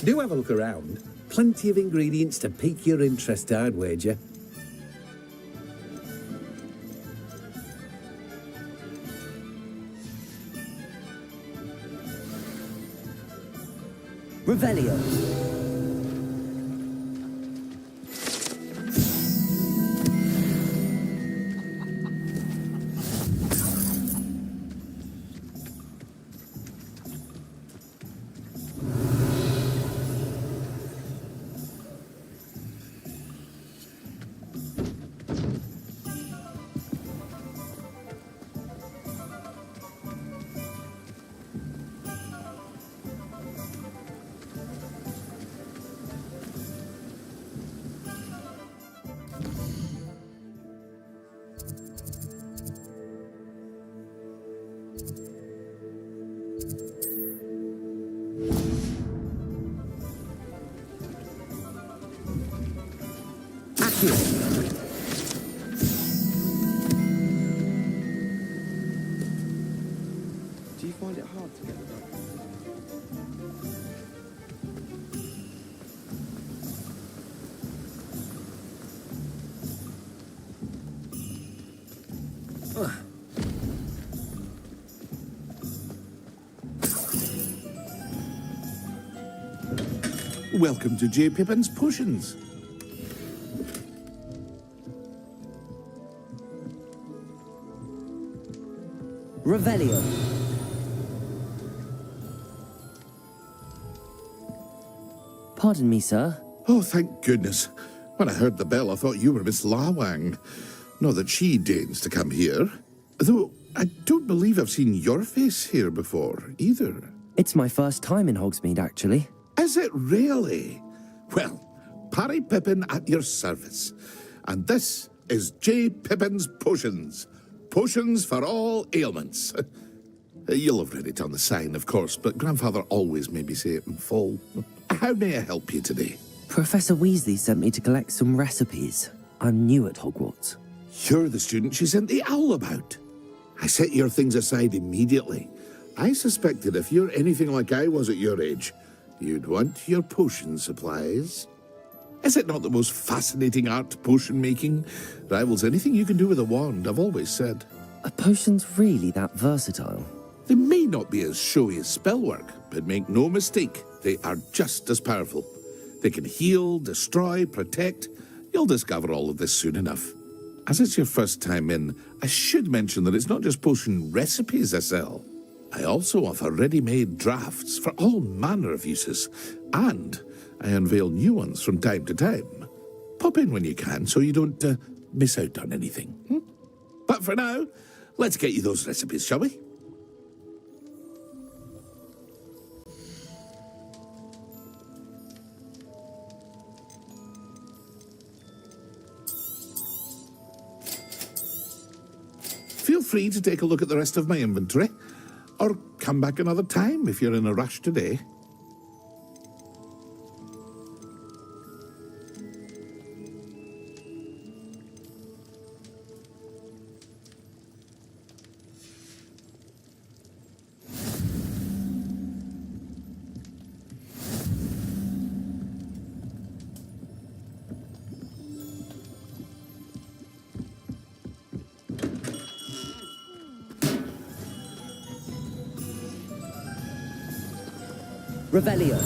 Speaker 10: Do have a look around. Plenty of ingredients to pique your interest, I'd wager.
Speaker 5: Revelio.
Speaker 17: Do you find it hard to get the dog?
Speaker 18: Welcome to J. Pippin's Potions.
Speaker 5: Revelio. Pardon me, sir.
Speaker 18: Oh, thank goodness. When I heard the bell, I thought you were Miss Lawang. Not that she deigns to come here. Though I don't believe I've seen your face here before, either.
Speaker 5: It's my first time in Hogsmeade, actually.
Speaker 18: Is it really? Well, Parry Pippin at your service. And this is J. Pippin's Potions. Potions for all ailments. You'll have read it on the sign, of course, but Grandfather always made me say it in full. How may I help you today?
Speaker 5: Professor Weasley sent me to collect some recipes. I'm new at Hogwarts.
Speaker 18: You're the student she sent the owl about. I set your things aside immediately. I suspected if you're anything like I was at your age, you'd want your potion supplies. Is it not the most fascinating art, potion making? Rivals anything you can do with a wand, I've always said.
Speaker 5: Are potions really that versatile?
Speaker 18: They may not be as showy as spellwork, but make no mistake, they are just as powerful. They can heal, destroy, protect. You'll discover all of this soon enough. As it's your first time in, I should mention that it's not just potion recipes I sell. I also offer ready-made drafts for all manner of uses, and I unveil new ones from time to time. Pop in when you can so you don't miss out on anything. But for now, let's get you those recipes, shall we? Feel free to take a look at the rest of my inventory, or come back another time if you're in a rush today.
Speaker 5: Revelio.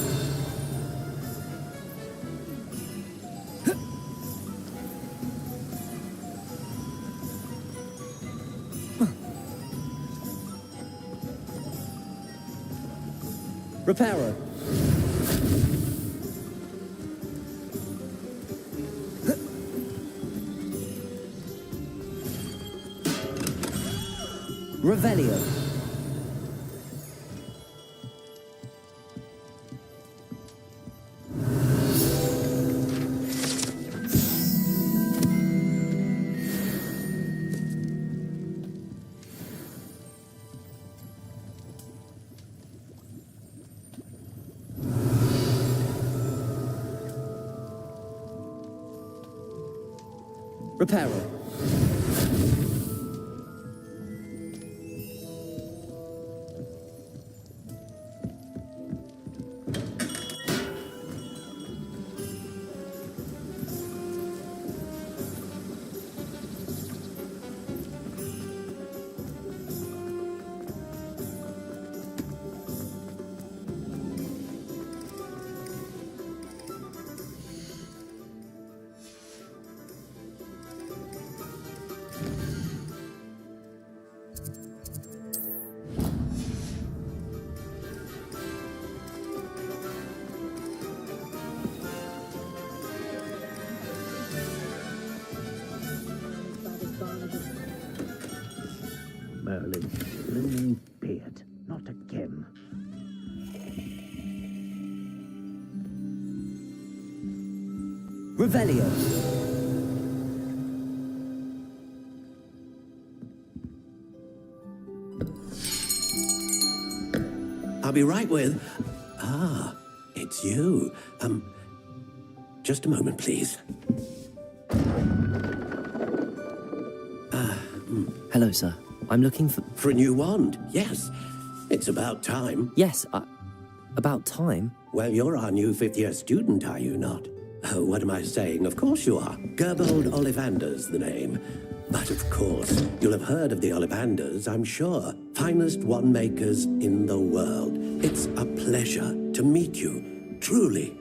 Speaker 5: Reparo. Revelio. Reparo.
Speaker 10: Merlin, blooming beard, not again.
Speaker 5: Revelio.
Speaker 10: I'll be right with... Ah, it's you. Just a moment, please.
Speaker 5: Hello, sir. I'm looking for...
Speaker 10: For a new wand, yes. It's about time.
Speaker 5: Yes, about time?
Speaker 10: Well, you're our new fifth-year student, are you not? Oh, what am I saying? Of course you are. Gerbold Ollivander's the name. But of course, you'll have heard of the Ollivanders, I'm sure. Finest wand makers in the world. It's a pleasure to meet you, truly.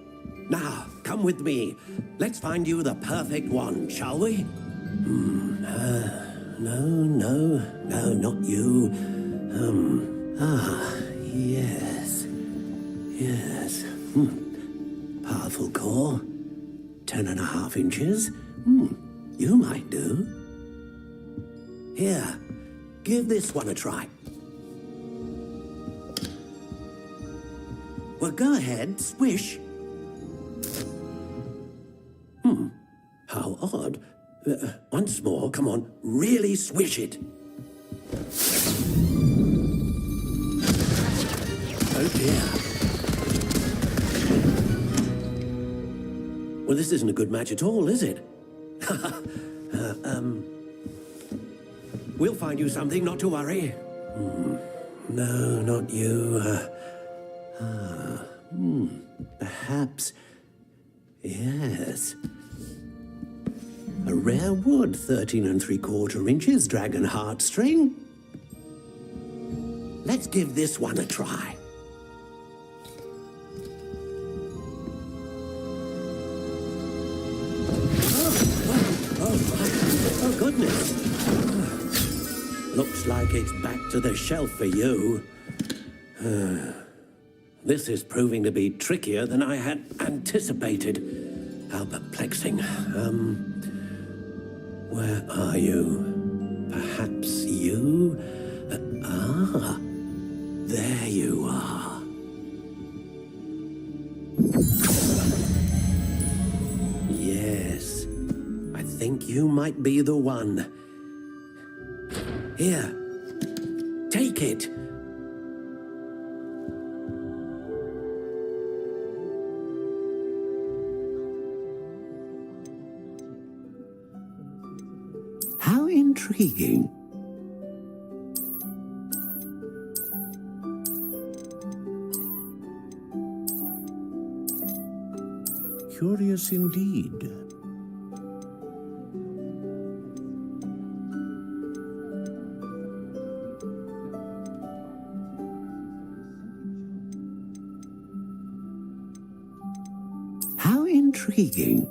Speaker 19: Now, come with me. Let's find you the perfect one, shall we? No, not you. Yes. Powerful core. 10.5 inches. You might do. Here, give this one a try. Well, go ahead, swish. How odd. Once more, come on, really swish it. Oh dear. Well, this isn't a good match at all, is it? We'll find you something, not to worry. No, not you. Perhaps. Yes. A rare wood, 13 3/4 inches, dragon heartstring. Let's give this one a try. Oh, goodness. Looks like it's back to the shelf for you. This is proving to be trickier than I had anticipated. How perplexing. Where are you? Perhaps you? There you are. Yes, I think you might be the one. Here, take it. How intriguing. Curious indeed. How intriguing.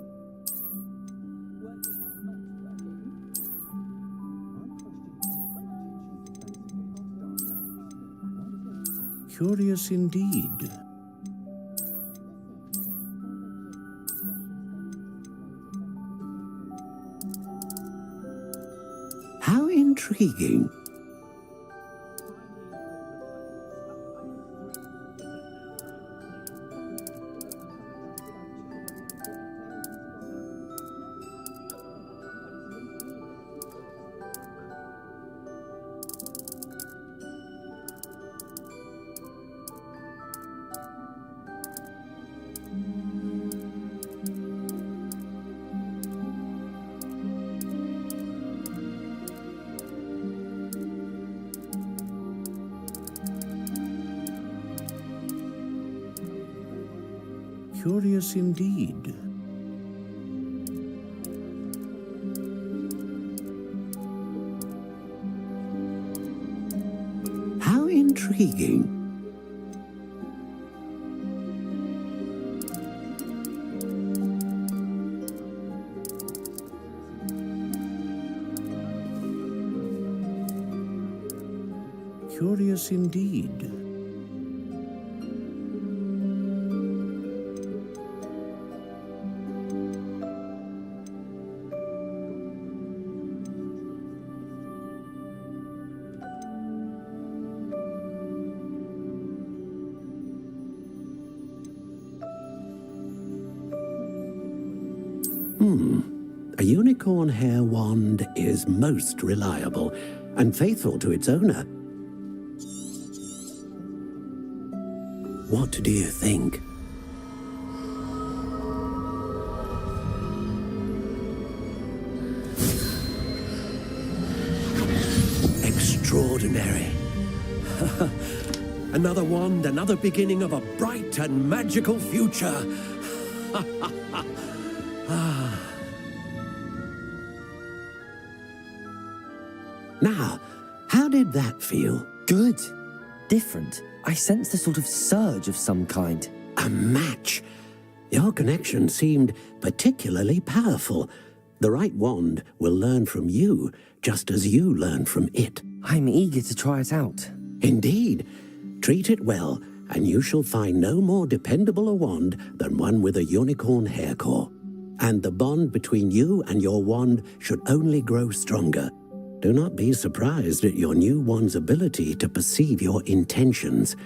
Speaker 19: Curious indeed. How intriguing. Curious indeed. How intriguing. Curious indeed. A unicorn hair wand is most reliable and faithful to its owner. What do you think? Extraordinary. Another wand, another beginning of a bright and magical future. Now, how did that feel?
Speaker 5: Good. Different. I sensed a sort of surge of some kind.
Speaker 19: A match. Your connection seemed particularly powerful. The right wand will learn from you, just as you learn from it.
Speaker 5: I'm eager to try it out.
Speaker 19: Indeed. Treat it well, and you shall find no more dependable a wand than one with a unicorn hair core. And the bond between you and your wand should only grow stronger. Do not be surprised at your new wand's ability to perceive your intentions,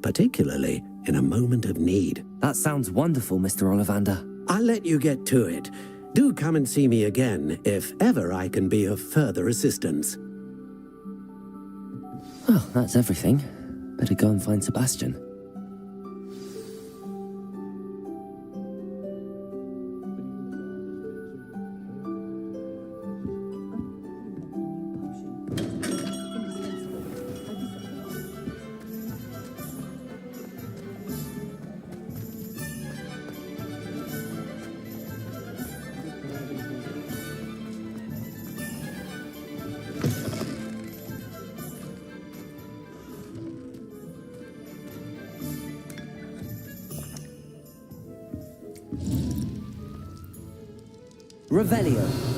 Speaker 19: particularly in a moment of need.
Speaker 5: That sounds wonderful, Mr. Ollivander.
Speaker 19: I'll let you get to it. Do come and see me again if ever I can be of further assistance.
Speaker 5: Well, that's everything. Better go and find Sebastian. Revelio.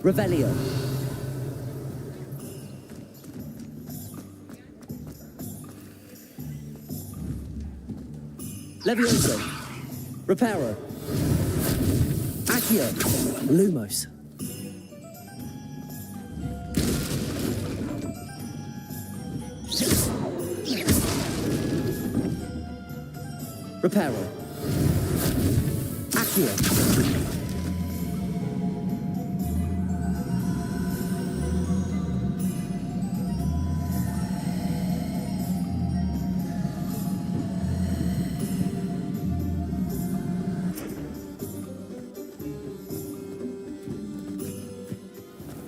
Speaker 5: Revelio. Levioso. Reparo. Accio. Lumos. Reparo. Accio.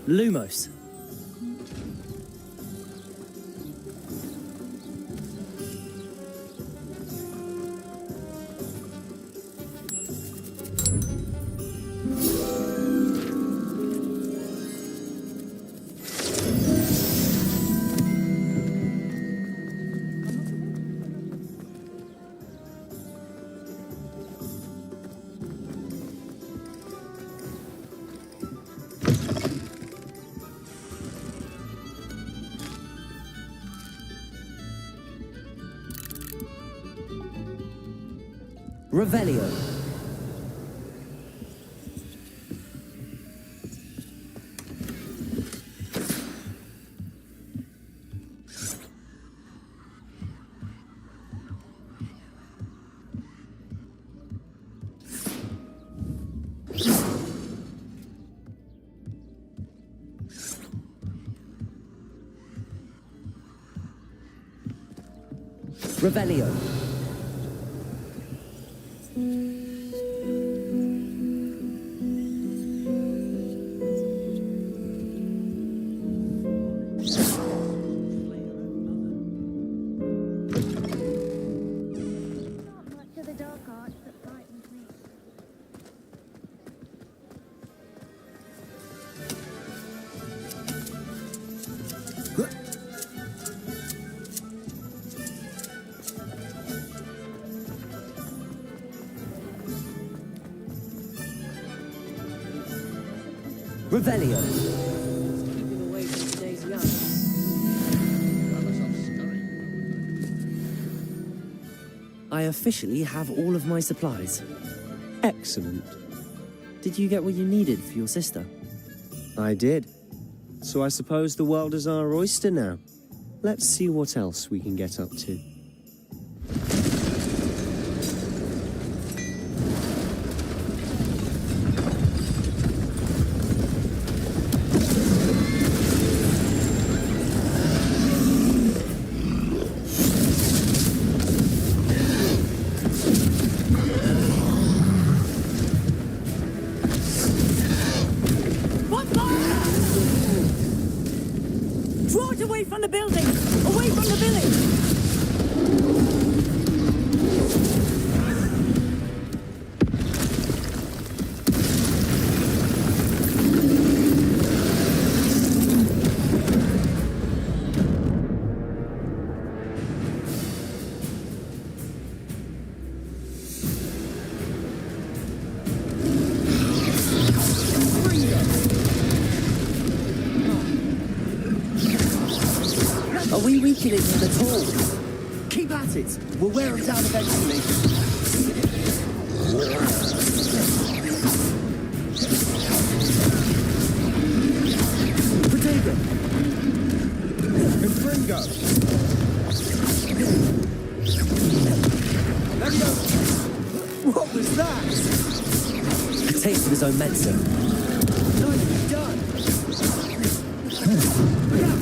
Speaker 5: Lumos. Revelio. Revelio. Revelio.
Speaker 14: Keeping away from today's young.
Speaker 5: I officially have all of my supplies.
Speaker 4: Excellent.
Speaker 5: Did you get what you needed for your sister?
Speaker 4: I did. So I suppose the world is our oyster now. Let's see what else we can get up to.
Speaker 14: Away from the building! Away from the village!
Speaker 5: Are we weakening him at all? Keep at it. We'll wear him down eventually.
Speaker 1: Protego! Confringo! Let go! What was that?
Speaker 5: A taste of his own medicine.
Speaker 1: Nicely done! Look out!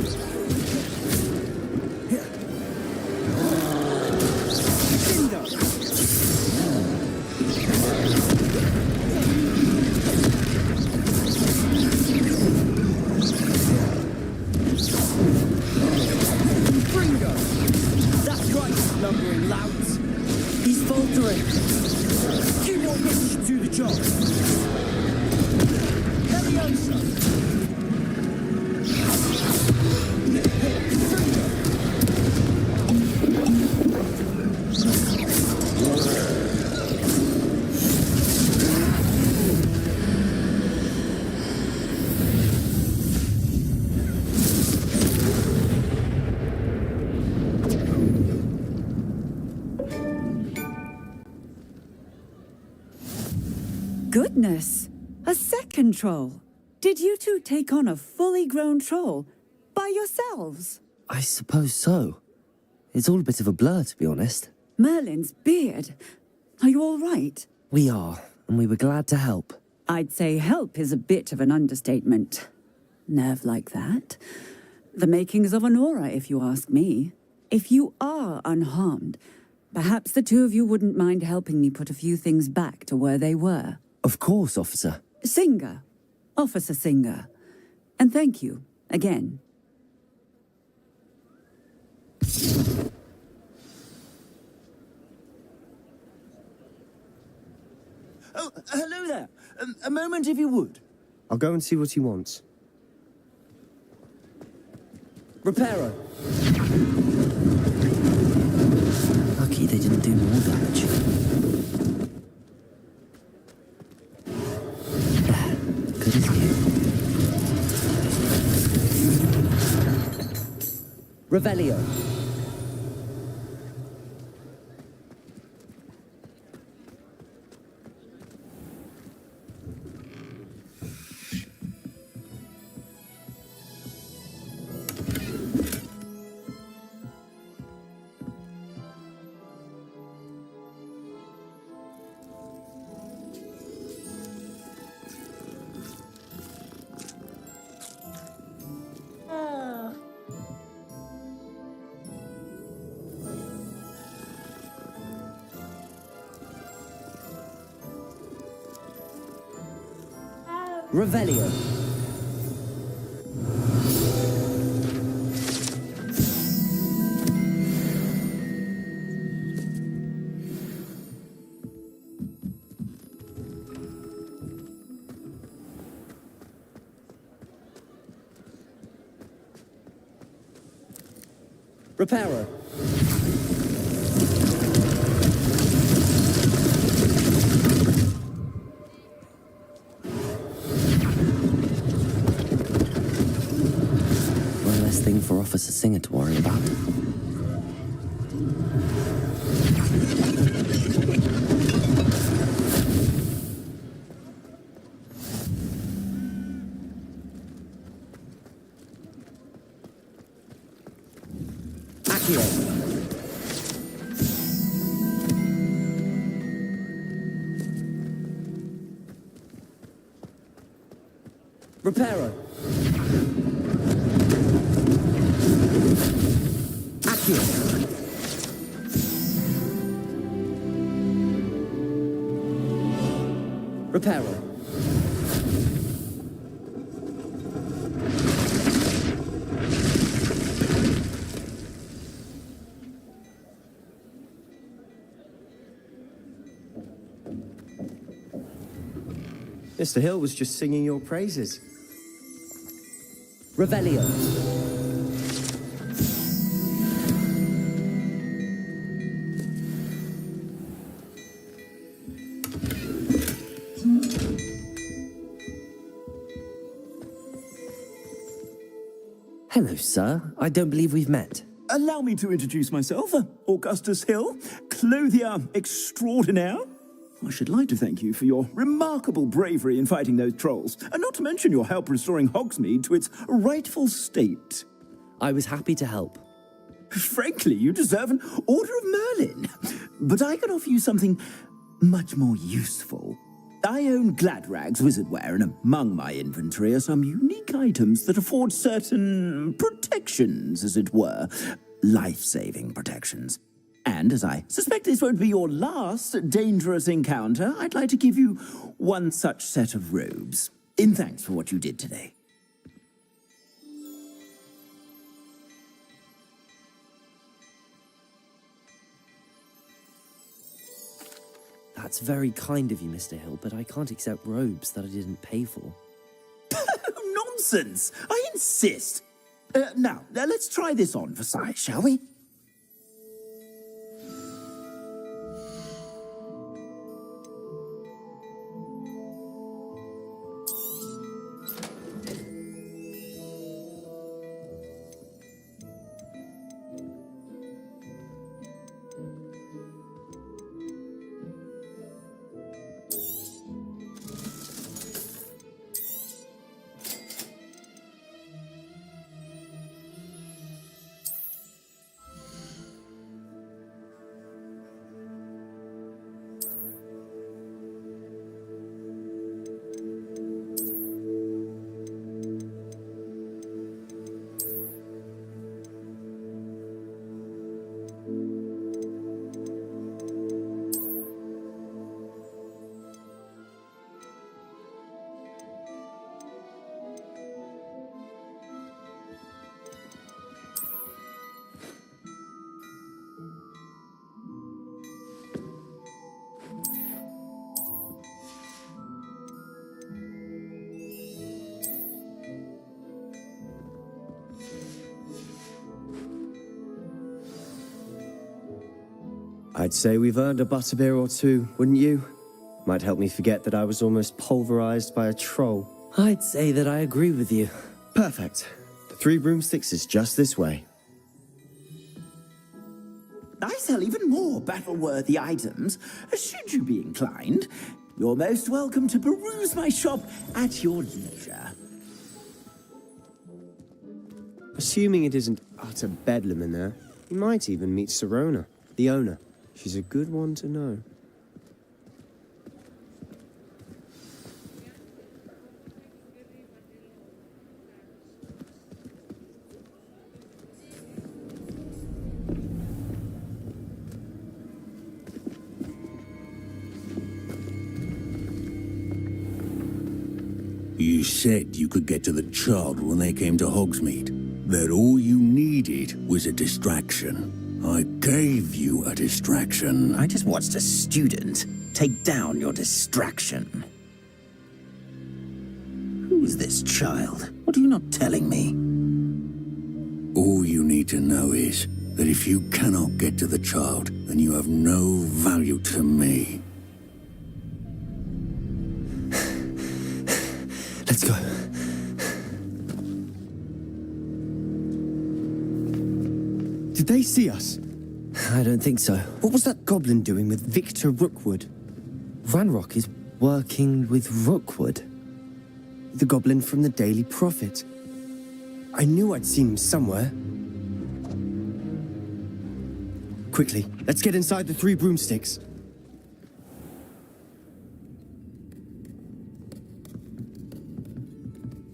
Speaker 5: Lumbering louts. He's faltering.
Speaker 1: You want me to do the job? Leviosa!
Speaker 14: Goodness! A second troll! Did you two take on a fully grown troll? By yourselves?
Speaker 5: I suppose so. It's all a bit of a blur, to be honest.
Speaker 14: Merlin's beard. Are you all right?
Speaker 5: We are, and we were glad to help.
Speaker 14: I'd say help is a bit of an understatement. Nerve like that. The makings of an aura, if you ask me. If you are unharmed, perhaps the two of you wouldn't mind helping me put a few things back to where they were.
Speaker 5: Of course, officer.
Speaker 14: Singer. Officer Singer. And thank you, again.
Speaker 15: Oh, hello there. A moment, if you would.
Speaker 4: I'll go and see what he wants.
Speaker 5: Reparo. Lucky they didn't do more damage. Good as new. Revelio. Revelio. Reparo. Thing for Officer Singer to worry about. Accio. Reparo. Reparo.
Speaker 4: Mr. Hill was just singing your praises.
Speaker 5: Revelio. Hello, sir. I don't believe we've met.
Speaker 20: Allow me to introduce myself, Augustus Hill, clothier extraordinaire. I should like to thank you for your remarkable bravery in fighting those trolls, and not to mention your help restoring Hogsmeade to its rightful state.
Speaker 5: I was happy to help.
Speaker 20: Frankly, you deserve an Order of Merlin. But I can offer you something much more useful. I own Gladrag's wizardware, and among my inventory are some unique items that afford certain protections, as it were. Life-saving protections. And as I suspect this won't be your last dangerous encounter, I'd like to give you one such set of robes, in thanks for what you did today.
Speaker 5: That's very kind of you, Mr. Hill, but I can't accept robes that I didn't pay for.
Speaker 20: Nonsense! I insist! Now, let's try this on for size, shall we?
Speaker 4: I'd say we've earned a butterbeer or two, wouldn't you? Might help me forget that I was almost pulverized by a troll.
Speaker 5: I'd say that I agree with you.
Speaker 4: Perfect. The 3 broomsticks is just this way.
Speaker 20: I sell even more battle-worthy items. Should you be inclined, you're most welcome to peruse my shop at your leisure.
Speaker 4: Assuming it isn't utter bedlam in there, you might even meet Sirona, the owner. She's a good one to know.
Speaker 21: You said you could get to the child when they came to Hogsmeade. That all you needed was a distraction. I gave you a distraction.
Speaker 15: I just watched a student take down your distraction. Who is this child? What are you not telling me?
Speaker 21: All you need to know is that if you cannot get to the child, then you have no value to me.
Speaker 4: Let's go. Did they see us?
Speaker 5: I don't think so.
Speaker 4: What was that goblin doing with Victor Rookwood?
Speaker 5: Ranrock is working with Rookwood.
Speaker 4: The goblin from the Daily Prophet. I knew I'd seen him somewhere. Quickly, let's get inside the 3 broomsticks.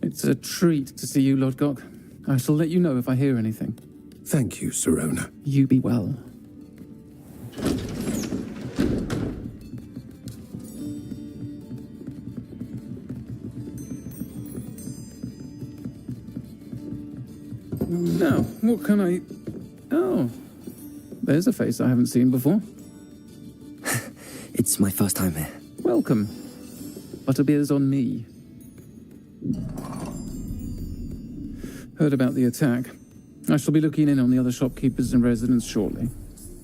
Speaker 22: It's a treat to see you, Lord Gok. I shall let you know if I hear anything.
Speaker 16: Thank you, Sirona.
Speaker 22: You be well. Now, what can I... Oh, there's a face I haven't seen before.
Speaker 5: It's my first time here.
Speaker 22: Welcome. Butterbeer's on me. Heard about the attack. I shall be looking in on the other shopkeepers and residents shortly.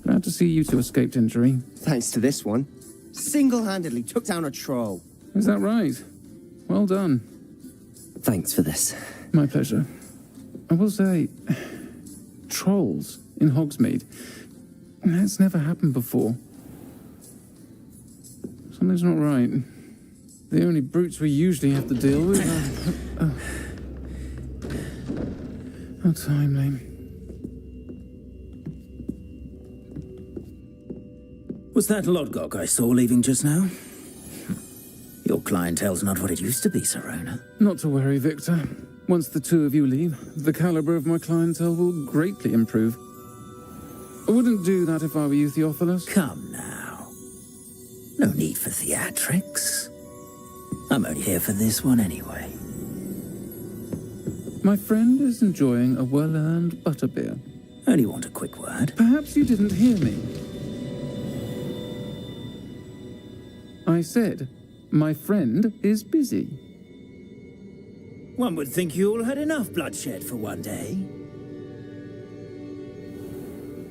Speaker 22: Glad to see you two escaped injury.
Speaker 4: Thanks to this one. Single-handedly took down a troll.
Speaker 22: Is that right? Well done.
Speaker 5: Thanks for this.
Speaker 22: My pleasure. I will say, trolls in Hogsmeade. That's never happened before. Something's not right. The only brutes we usually have to deal with are... How timely.
Speaker 15: Was that Lodgok I saw leaving just now? Your clientele's not what it used to be, Sirona.
Speaker 22: Not to worry, Victor. Once the two of you leave, the caliber of my clientele will greatly improve. I wouldn't do that if I were you, Theophilus.
Speaker 15: Come now. No need for theatrics. I'm only here for this one anyway.
Speaker 22: My friend is enjoying a well-earned butterbeer.
Speaker 15: Only want a quick word.
Speaker 22: Perhaps you didn't hear me. I said, my friend is busy.
Speaker 15: One would think you all had enough bloodshed for one day.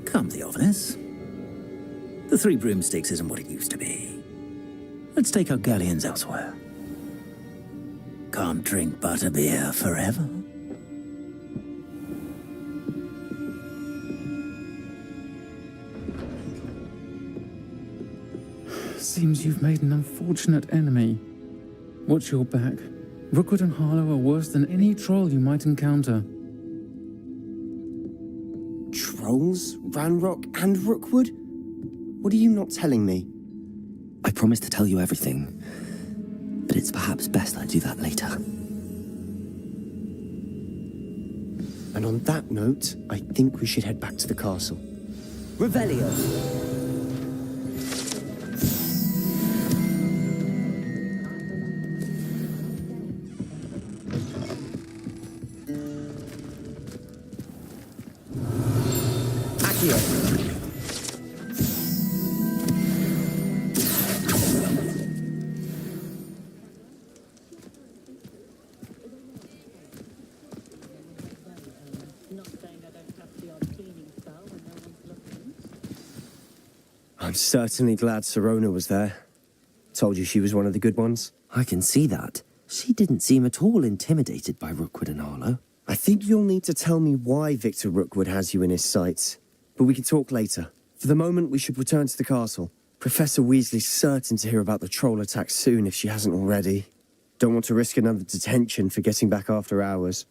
Speaker 15: Come, Theophilus. The Three Broomsticks isn't what it used to be. Let's take our galleons elsewhere. Can't drink butterbeer forever.
Speaker 22: Seems you've made an unfortunate enemy. Watch your back. Rookwood and Harlow are worse than any troll you might encounter.
Speaker 4: Trolls, Ranrock, and Rookwood? What are you not telling me?
Speaker 5: I promise to tell you everything, but it's perhaps best I do that later.
Speaker 4: And on that note, I think we should head back to the castle.
Speaker 5: Revelio!
Speaker 4: I'm certainly glad Sirona was there. Told you she was one of the good ones.
Speaker 5: I can see that. She didn't seem at all intimidated by Rookwood and Harlow.
Speaker 4: I think you'll need to tell me why Victor Rookwood has you in his sights. But we can talk later. For the moment, we should return to the castle. Professor Weasley's certain to hear about the troll attack soon if she hasn't already. Don't want to risk another detention for getting back after hours.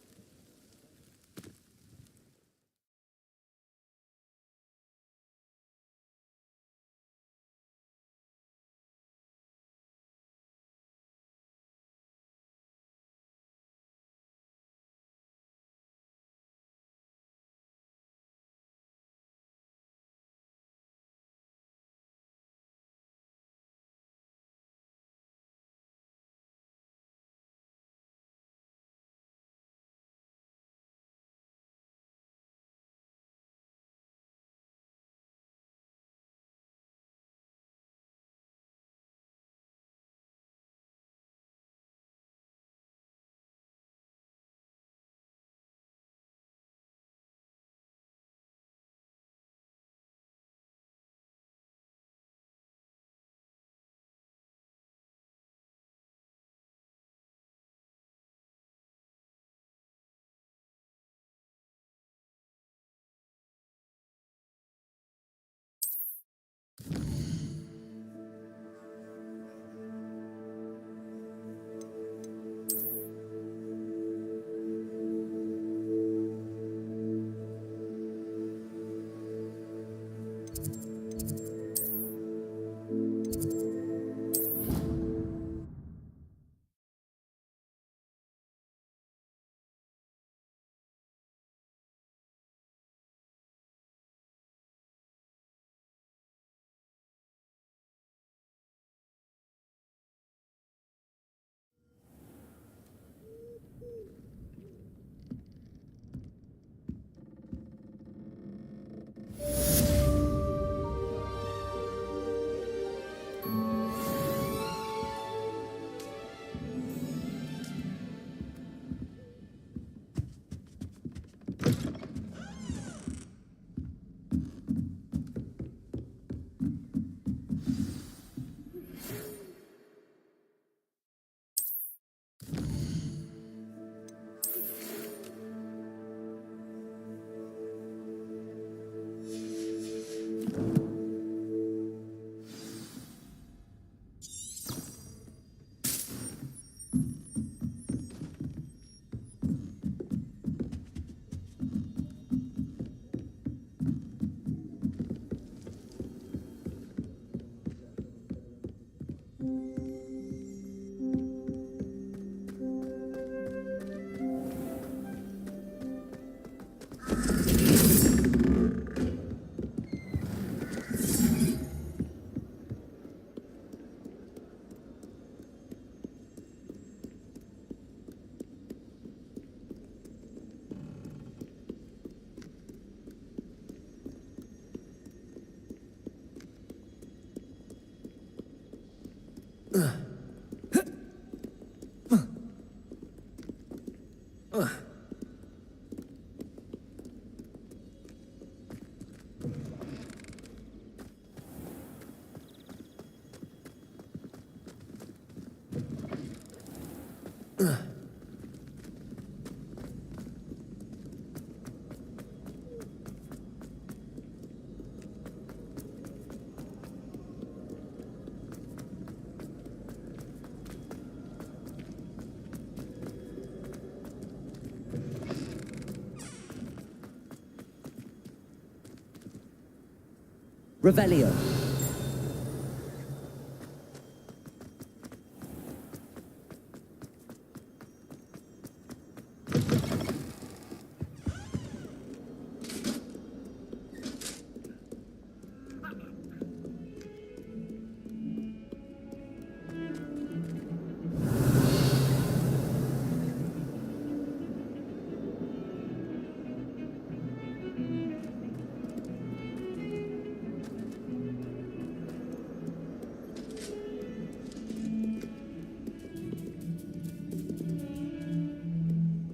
Speaker 5: Revelio.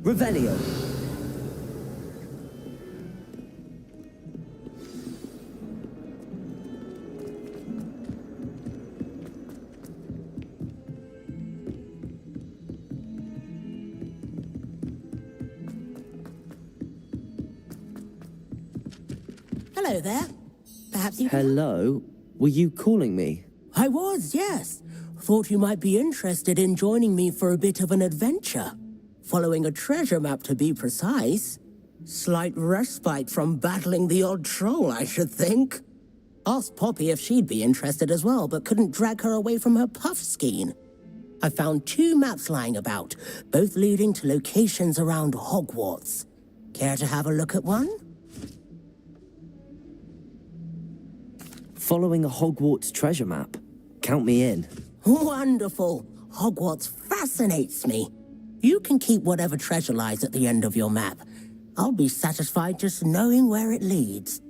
Speaker 5: Revelio.
Speaker 6: Hello there. Perhaps you...
Speaker 5: Hello? Were you calling me?
Speaker 6: I was, yes. Thought you might be interested in joining me for a bit of an adventure. Following a treasure map, to be precise. Slight respite from battling the odd troll, I should think. Asked Poppy if she'd be interested as well, but couldn't drag her away from her puff skein. I found 2 maps lying about, both leading to locations around Hogwarts. Care to have a look at one?
Speaker 5: Following a Hogwarts treasure map? Count me in.
Speaker 6: Wonderful. Hogwarts fascinates me. You can keep whatever treasure lies at the end of your map. I'll be satisfied just knowing where it leads.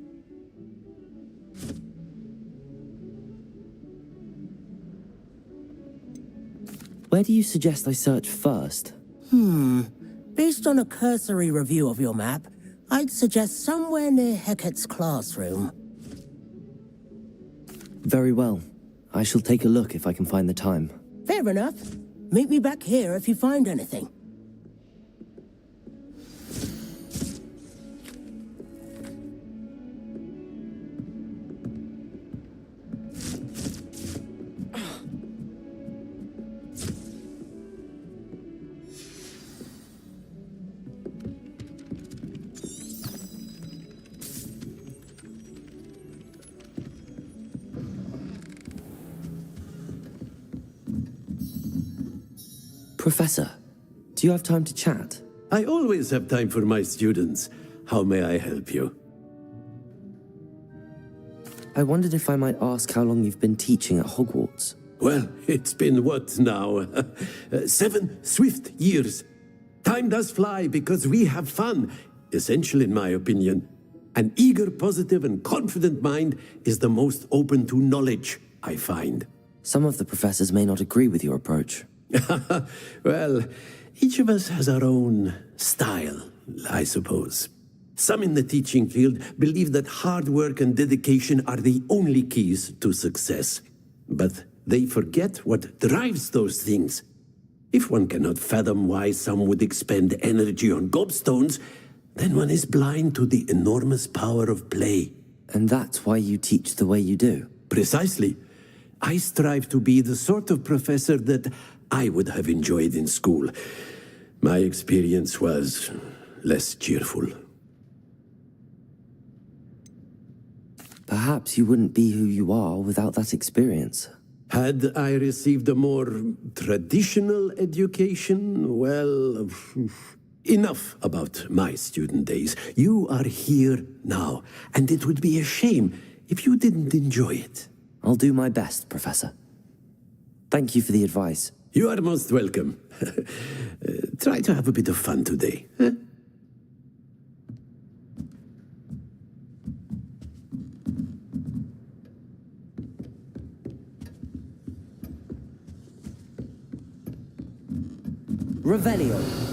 Speaker 5: Where do you suggest I search first?
Speaker 6: Based on a cursory review of your map, I'd suggest somewhere near Hecat's classroom.
Speaker 5: Very well. I shall take a look if I can find the time.
Speaker 6: Fair enough. Meet me back here if you find anything.
Speaker 5: Professor, do you have time to chat?
Speaker 10: I always have time for my students. How may I help you?
Speaker 5: I wondered if I might ask how long you've been teaching at Hogwarts.
Speaker 10: Well, it's been what now? 7 swift years. Time does fly because we have fun, essential in my opinion. An eager, positive, and confident mind is the most open to knowledge, I find.
Speaker 5: Some of the professors may not agree with your approach.
Speaker 10: Well, each of us has our own style, I suppose. Some in the teaching field believe that hard work and dedication are the only keys to success. But they forget what drives those things. If one cannot fathom why some would expend energy on gobstones, then one is blind to the enormous power of play.
Speaker 5: And that's why you teach the way you do?
Speaker 10: Precisely. I strive to be the sort of professor that I would have enjoyed in school. My experience was less cheerful.
Speaker 5: Perhaps you wouldn't be who you are without that experience.
Speaker 10: Had I received a more traditional education, well, enough about my student days. You are here now, and it would be a shame if you didn't enjoy it.
Speaker 5: I'll do my best, Professor. Thank you for the advice.
Speaker 10: You are most welcome. Try to have a bit of fun today. Huh?
Speaker 5: Revelio.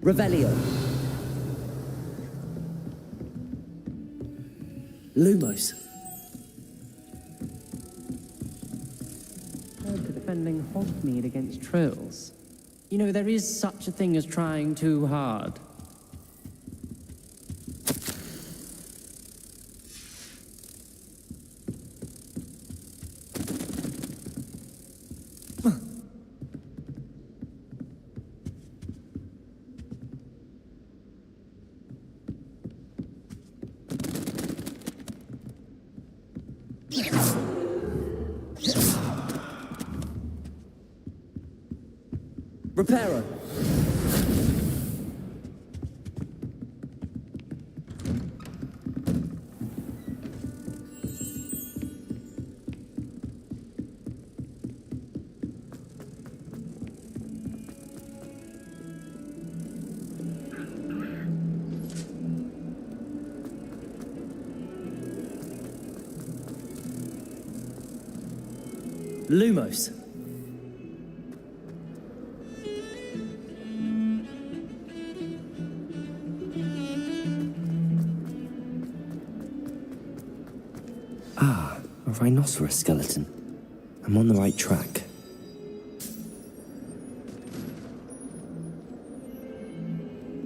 Speaker 5: Revelio. Lumos.
Speaker 8: Heard defending Hogsmeade against trolls. You know, there is such a thing as trying too hard.
Speaker 5: Reparo. Lumos. Ah, a rhinoceros skeleton. I'm on the right track.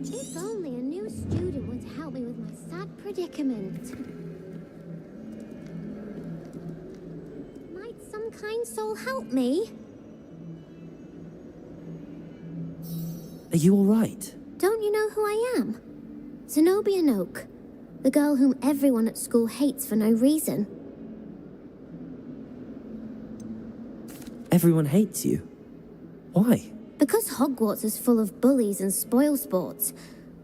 Speaker 2: If only a new student would help me with my sad predicament. Might some kind soul help me?
Speaker 5: Are you all right?
Speaker 2: Don't you know who I am? Zenobia Noak, the girl whom everyone at school hates for no reason.
Speaker 5: Everyone hates you. Why?
Speaker 2: Because Hogwarts is full of bullies and spoilsports.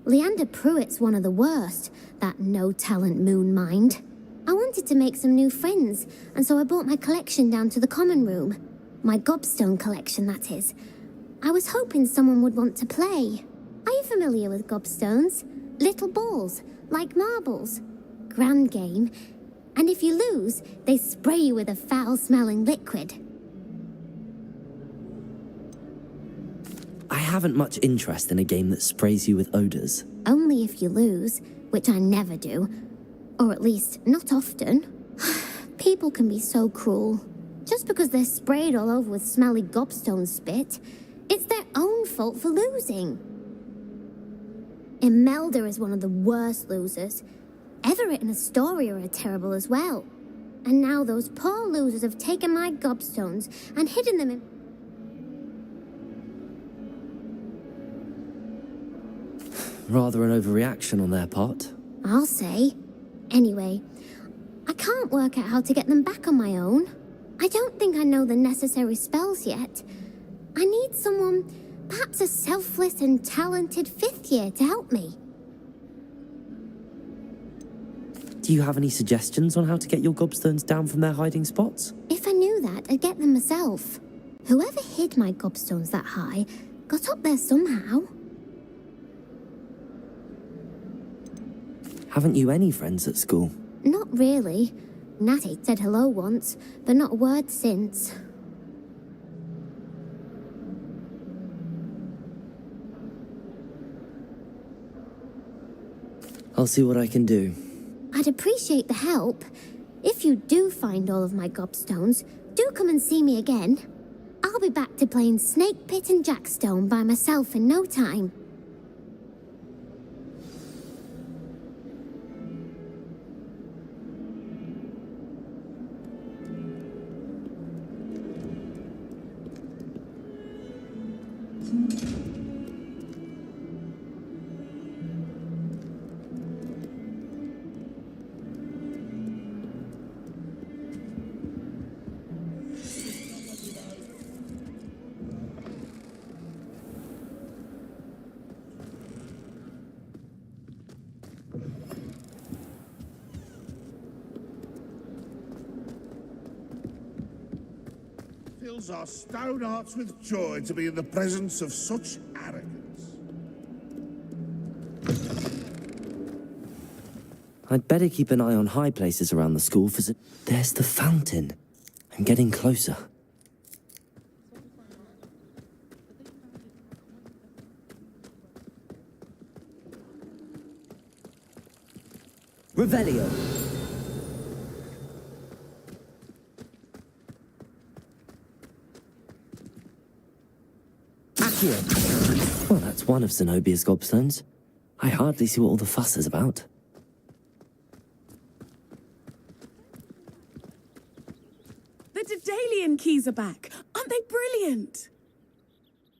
Speaker 2: Leander Pruitt's one of the worst, that no-talent moon mind. I wanted to make some new friends, and so I brought my collection down to the common room. My gobstone collection, that is. I was hoping someone would want to play. Are you familiar with gobstones? Little balls, like marbles. Grand game. And if you lose, they spray you with a foul-smelling liquid.
Speaker 5: I haven't much interest in a game that sprays you with odors.
Speaker 2: Only if you lose, which I never do. Or at least, not often. People can be so cruel. Just because they're sprayed all over with smelly gobstone spit, it's their own fault for losing. Imelda is one of the worst losers. Everett and Astoria are terrible as well. And now those poor losers have taken my gobstones and hidden them in...
Speaker 5: Rather an overreaction on their part.
Speaker 2: I'll say. Anyway, I can't work out how to get them back on my own. I don't think I know the necessary spells yet. I need someone, perhaps a selfless and talented fifth year to help me.
Speaker 5: Do you have any suggestions on how to get your gobstones down from their hiding spots?
Speaker 2: If I knew that, I'd get them myself. Whoever hid my gobstones that high got up there somehow.
Speaker 5: Haven't you any friends at school?
Speaker 2: Not really. Natty said hello once, but not a word since.
Speaker 5: I'll see what I can do.
Speaker 2: I'd appreciate the help. If you do find all of my gobstones, do come and see me again. I'll be back to playing Snake Pit and Jackstone by myself in no time.
Speaker 3: Fills our stout hearts with joy to be in the presence of such arrogance.
Speaker 5: I'd better keep an eye on high places around the school for... There's the fountain. I'm getting closer. Revelio. Accio. Well, that's one of Zenobia's gobstones. I hardly see what all the fuss is about.
Speaker 7: The Daedalian keys are back. Aren't they brilliant?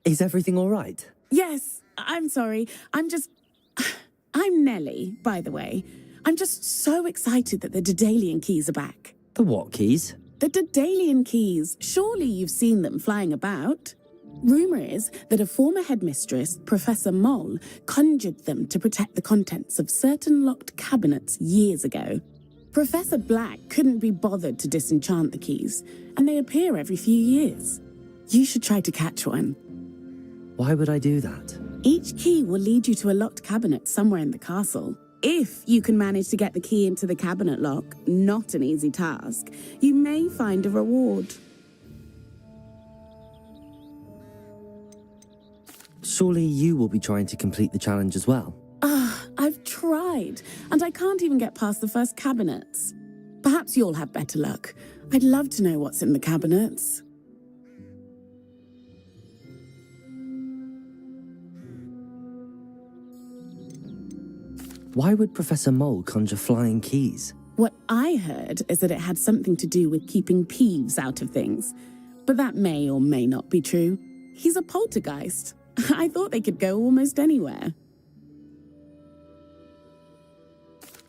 Speaker 5: Is everything all right?
Speaker 7: Yes, I'm sorry. I'm Nellie, by the way. I'm just so excited that the Daedalian keys are back.
Speaker 5: The what keys?
Speaker 7: The Daedalian keys. Surely you've seen them flying about. Rumour is that a former headmistress, Professor Mole, conjured them to protect the contents of certain locked cabinets years ago. Professor Black couldn't be bothered to disenchant the keys, and they appear every few years. You should try to catch one.
Speaker 5: Why would I do that?
Speaker 7: Each key will lead you to a locked cabinet somewhere in the castle. If you can manage to get the key into the cabinet lock, not an easy task, you may find a reward.
Speaker 5: Surely you will be trying to complete the challenge as well.
Speaker 7: I've tried, and I can't even get past the first cabinets. Perhaps you'll have better luck. I'd love to know what's in the cabinets.
Speaker 5: Why would Professor Mole conjure flying keys?
Speaker 7: What I heard is that it had something to do with keeping Peeves out of things. But that may or may not be true. He's a poltergeist. I thought they could go almost anywhere.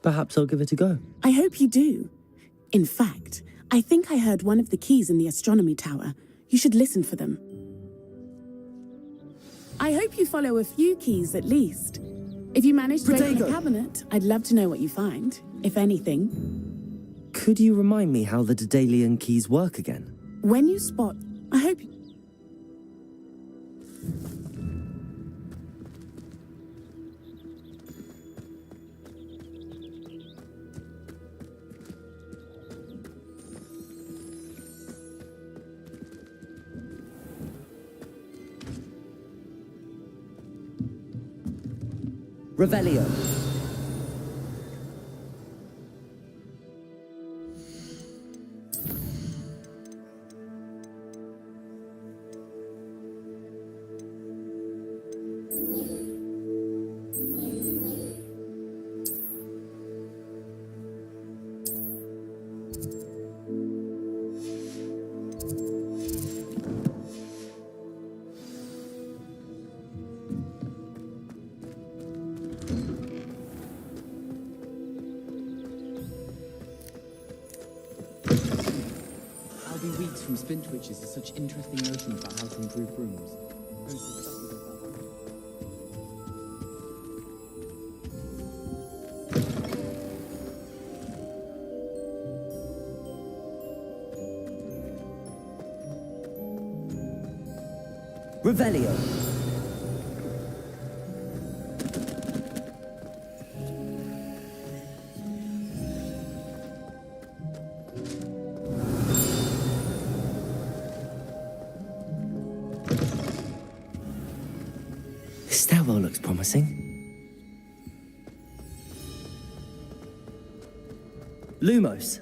Speaker 5: Perhaps I'll give it a go.
Speaker 7: I hope you do. In fact, I think I heard one of the keys in the astronomy tower. You should listen for them. I hope you follow a few keys at least. If you manage to open a cabinet, I'd love to know what you find, if anything.
Speaker 5: Could you remind me how the Daedalian keys work again?
Speaker 7: When you spot... I hope...
Speaker 5: Revelio.
Speaker 13: Weeks from spin twitches to such interesting notions about how to improve brooms.
Speaker 5: Revelio. Stairwell looks promising. Lumos.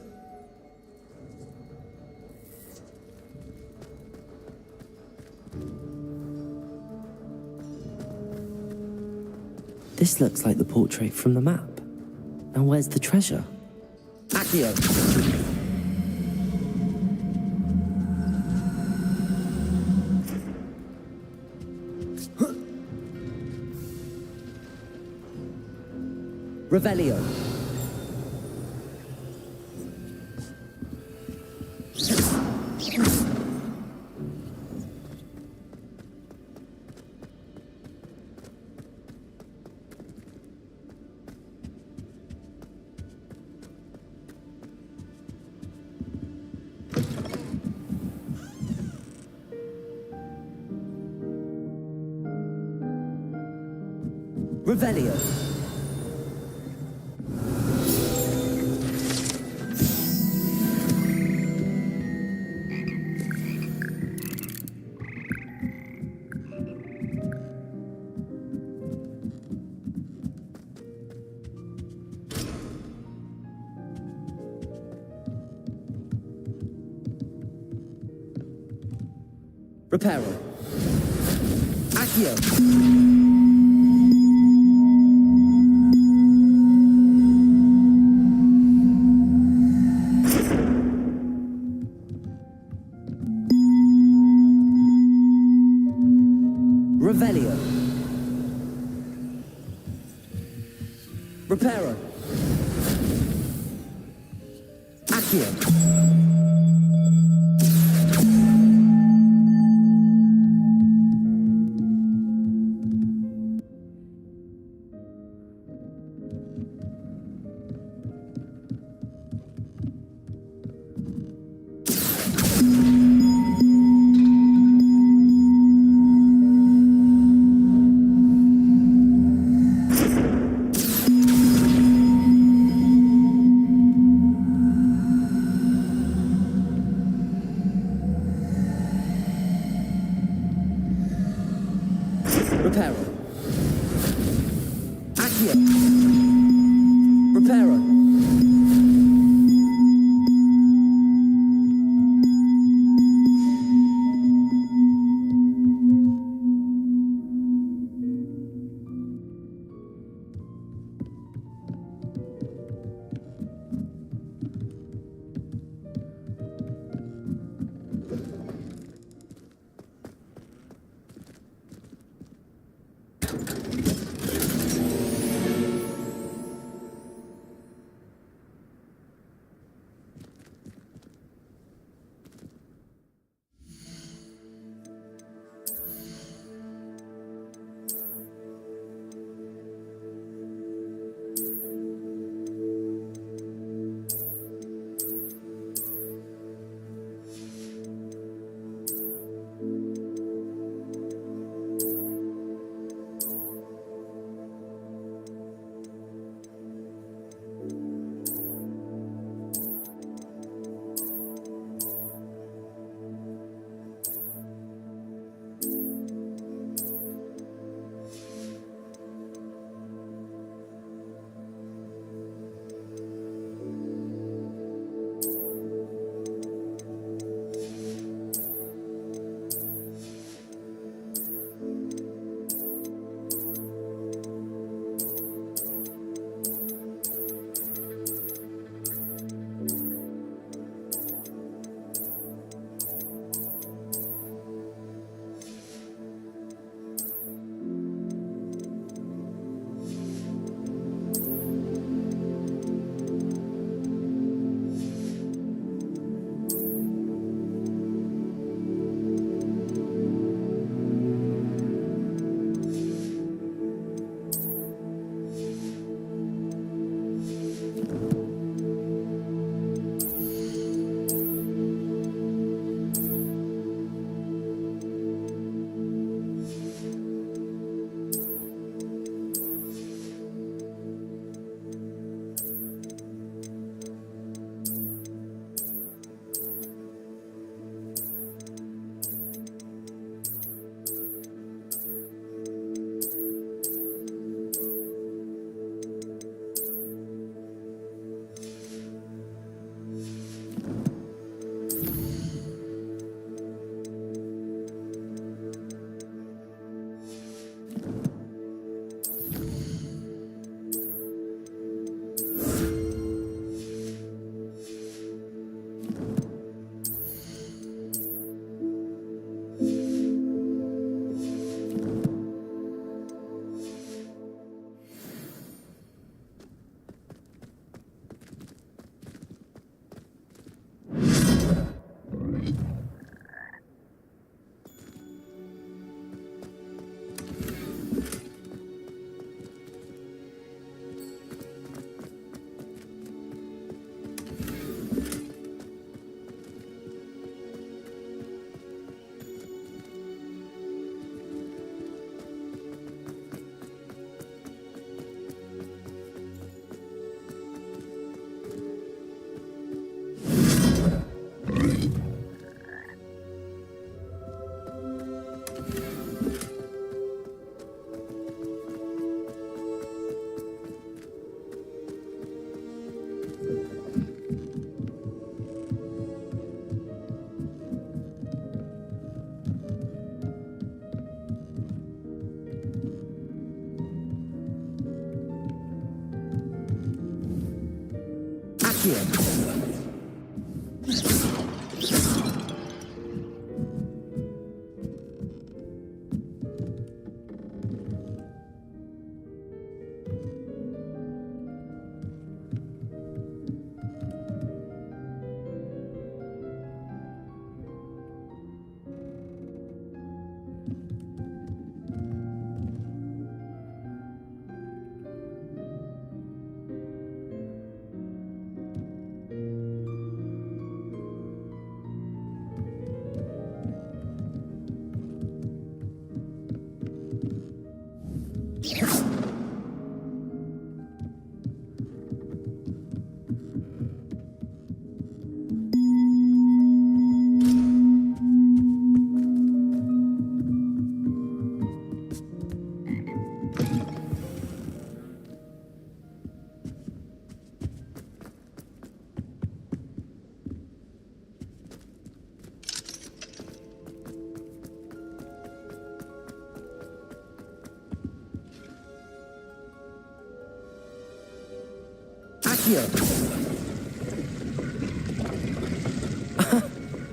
Speaker 5: This looks like the portrait from the map. Now where's the treasure? Accio. Revelio. Revelio. Reparo. Accio. Revelio. Reparo. Accio. Reparo. Accio. Reparo.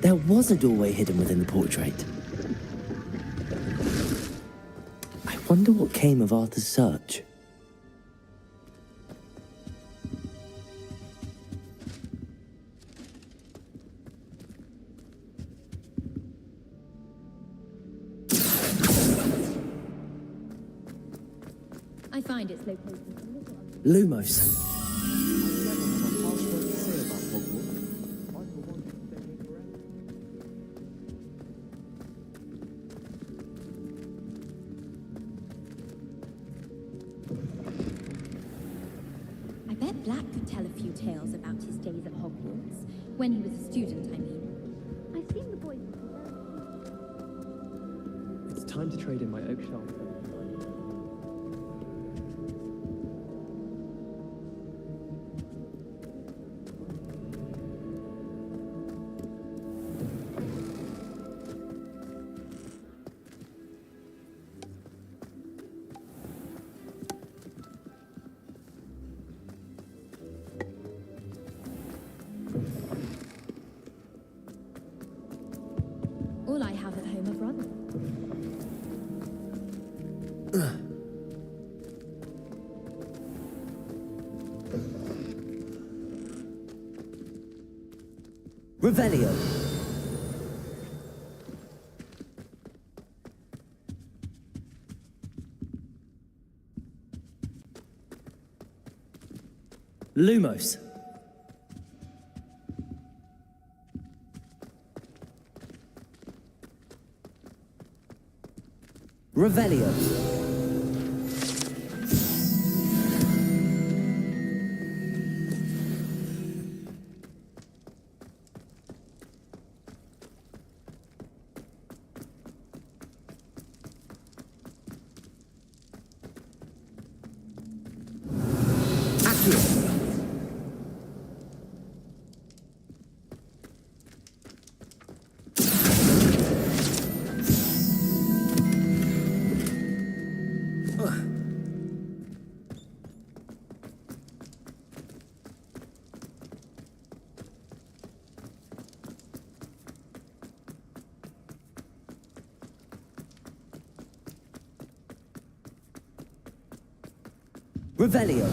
Speaker 5: There was a doorway hidden within the portrait. I wonder what came of Arthur's search.
Speaker 9: I find it's located.
Speaker 5: Lumos.
Speaker 9: I bet Black could tell a few tales about his days at Hogwarts. When he was a student, I mean. I've seen the boys.
Speaker 13: It's time to trade in my oak shelf.
Speaker 9: All I have at home are brothers.
Speaker 5: Revelio. Lumos. Revelio. Revelio.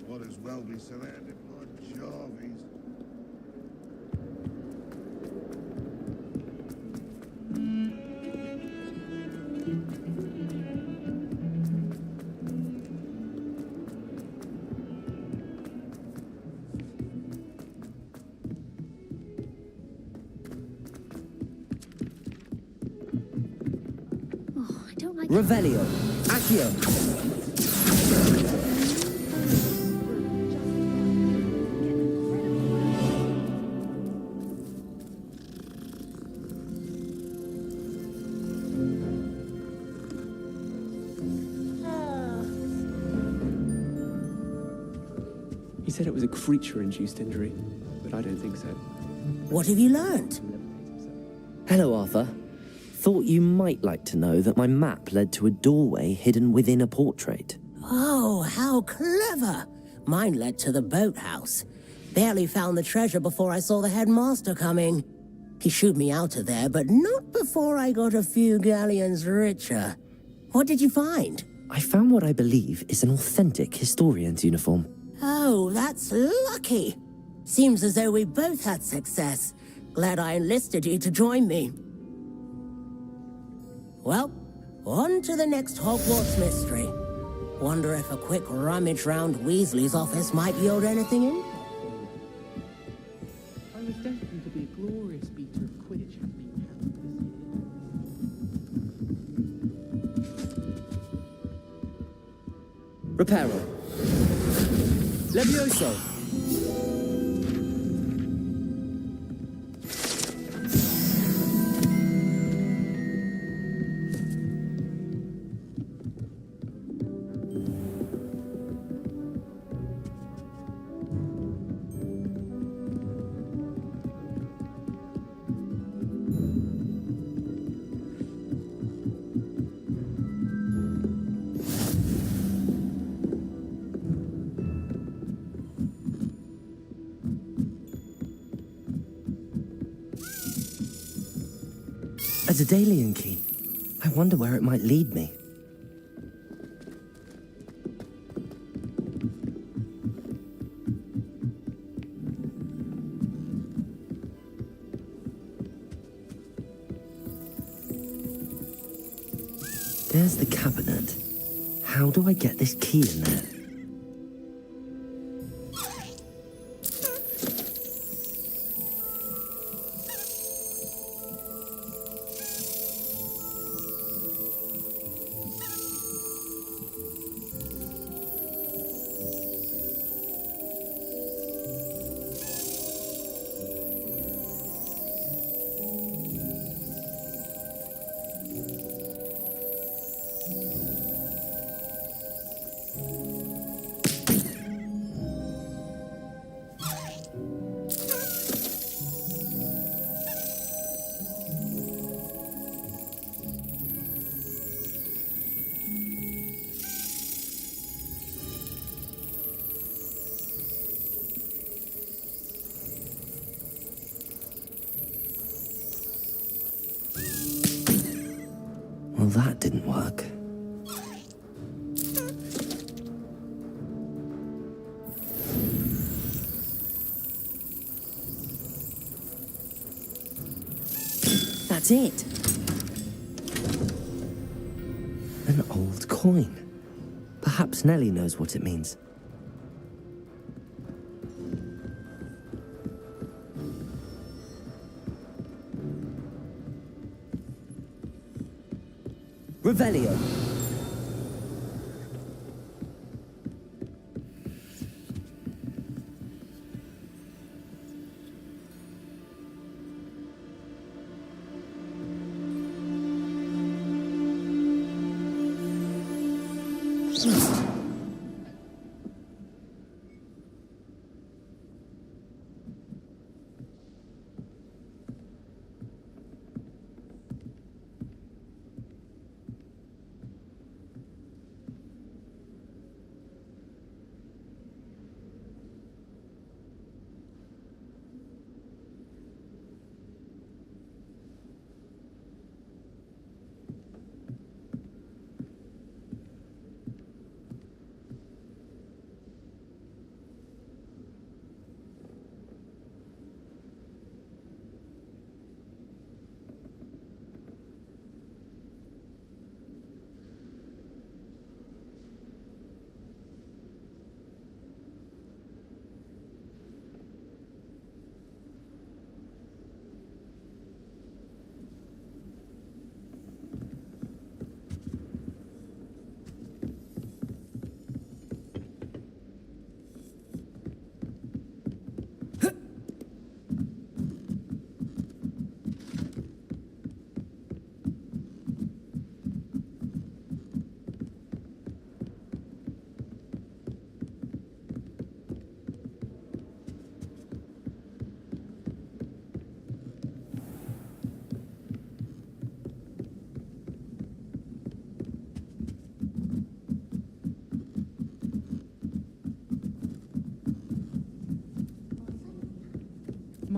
Speaker 3: Might as well be surrounded by Jarvies.
Speaker 5: Revelio. Accio.
Speaker 17: He said it was a creature-induced injury, but I don't think so.
Speaker 6: What have you learned?
Speaker 5: Hello, Arthur. Thought you might like to know that my map led to a doorway hidden within a portrait.
Speaker 6: Oh, how clever! Mine led to the boathouse. Barely found the treasure before I saw the headmaster coming. He shooed me out of there, but not before I got a few galleons richer. What did you find?
Speaker 5: I found what I believe is an authentic historian's uniform.
Speaker 6: Oh, that's lucky. Seems as though we both had success. Glad I enlisted you to join me. Well, on to the next Hogwarts mystery. Wonder if a quick rummage round Weasley's office might yield anything in?
Speaker 13: I was destined to be a glorious beater of Quidditch and
Speaker 5: Reparo. Levioso. A Daedalian key. I wonder where it might lead me. There's the cabinet. How do I get this key in there? Well, that didn't work. That's it. An old coin. Perhaps Nellie knows what it means. Revelio.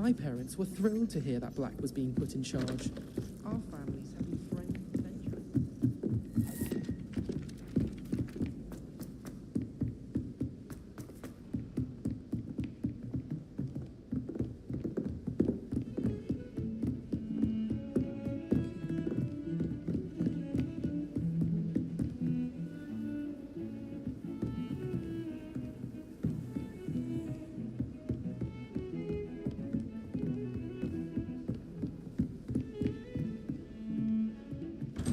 Speaker 13: My parents were thrilled to hear that Black was being put in charge. Our families have been friends for centuries.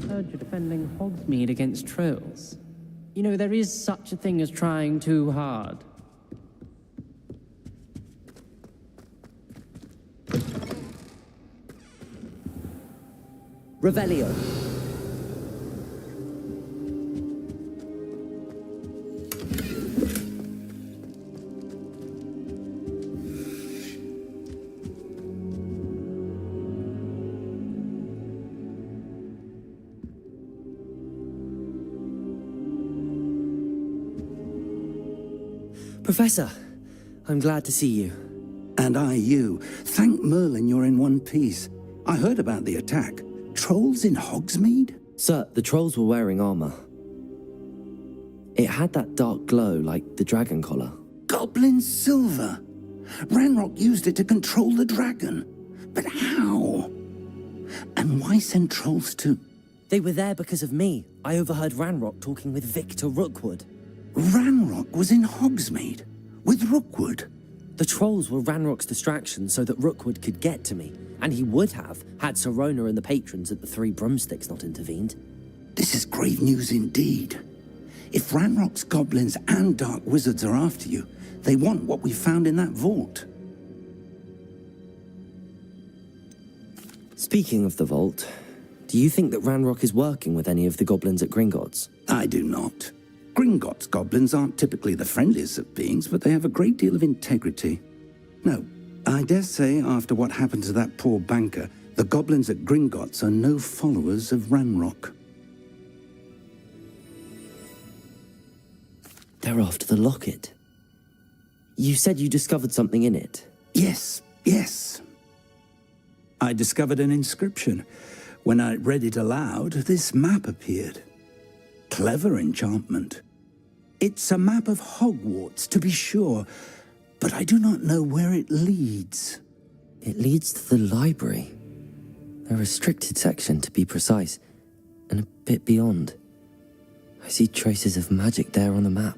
Speaker 8: Heard you're defending Hogsmeade against trolls. You know, there is such a thing as trying too hard.
Speaker 5: Revelio. Professor, I'm glad to see you.
Speaker 21: And I you. Thank Merlin you're in one piece. I heard about the attack. Trolls in Hogsmeade?
Speaker 5: Sir, the trolls were wearing armor. It had that dark glow like the dragon collar.
Speaker 21: Goblin silver. Ranrock used it to control the dragon. But how? And why send trolls to...
Speaker 5: They were there because of me. I overheard Ranrock talking with Victor Rookwood.
Speaker 21: Ranrock was in Hogsmeade? With Rookwood?
Speaker 5: The trolls were Ranrock's distraction so that Rookwood could get to me. And he would have, had Sirona and the patrons at the Three Broomsticks not intervened.
Speaker 21: This is grave news indeed. If Ranrock's goblins and dark wizards are after you, they want what we found in that vault.
Speaker 5: Speaking of the vault, do you think that Ranrock is working with any of the goblins at Gringotts?
Speaker 21: I do not. Gringotts goblins aren't typically the friendliest of beings, but they have a great deal of integrity. No, I dare say after what happened to that poor banker, the goblins at Gringotts are no followers of Ranrock.
Speaker 5: They're after the locket. You said you discovered something in it.
Speaker 21: Yes. I discovered an inscription. When I read it aloud, this map appeared. Clever enchantment. It's a map of Hogwarts, to be sure, but I do not know where it leads.
Speaker 5: It leads to the library. A restricted section, to be precise, and a bit beyond. I see traces of magic there on the map.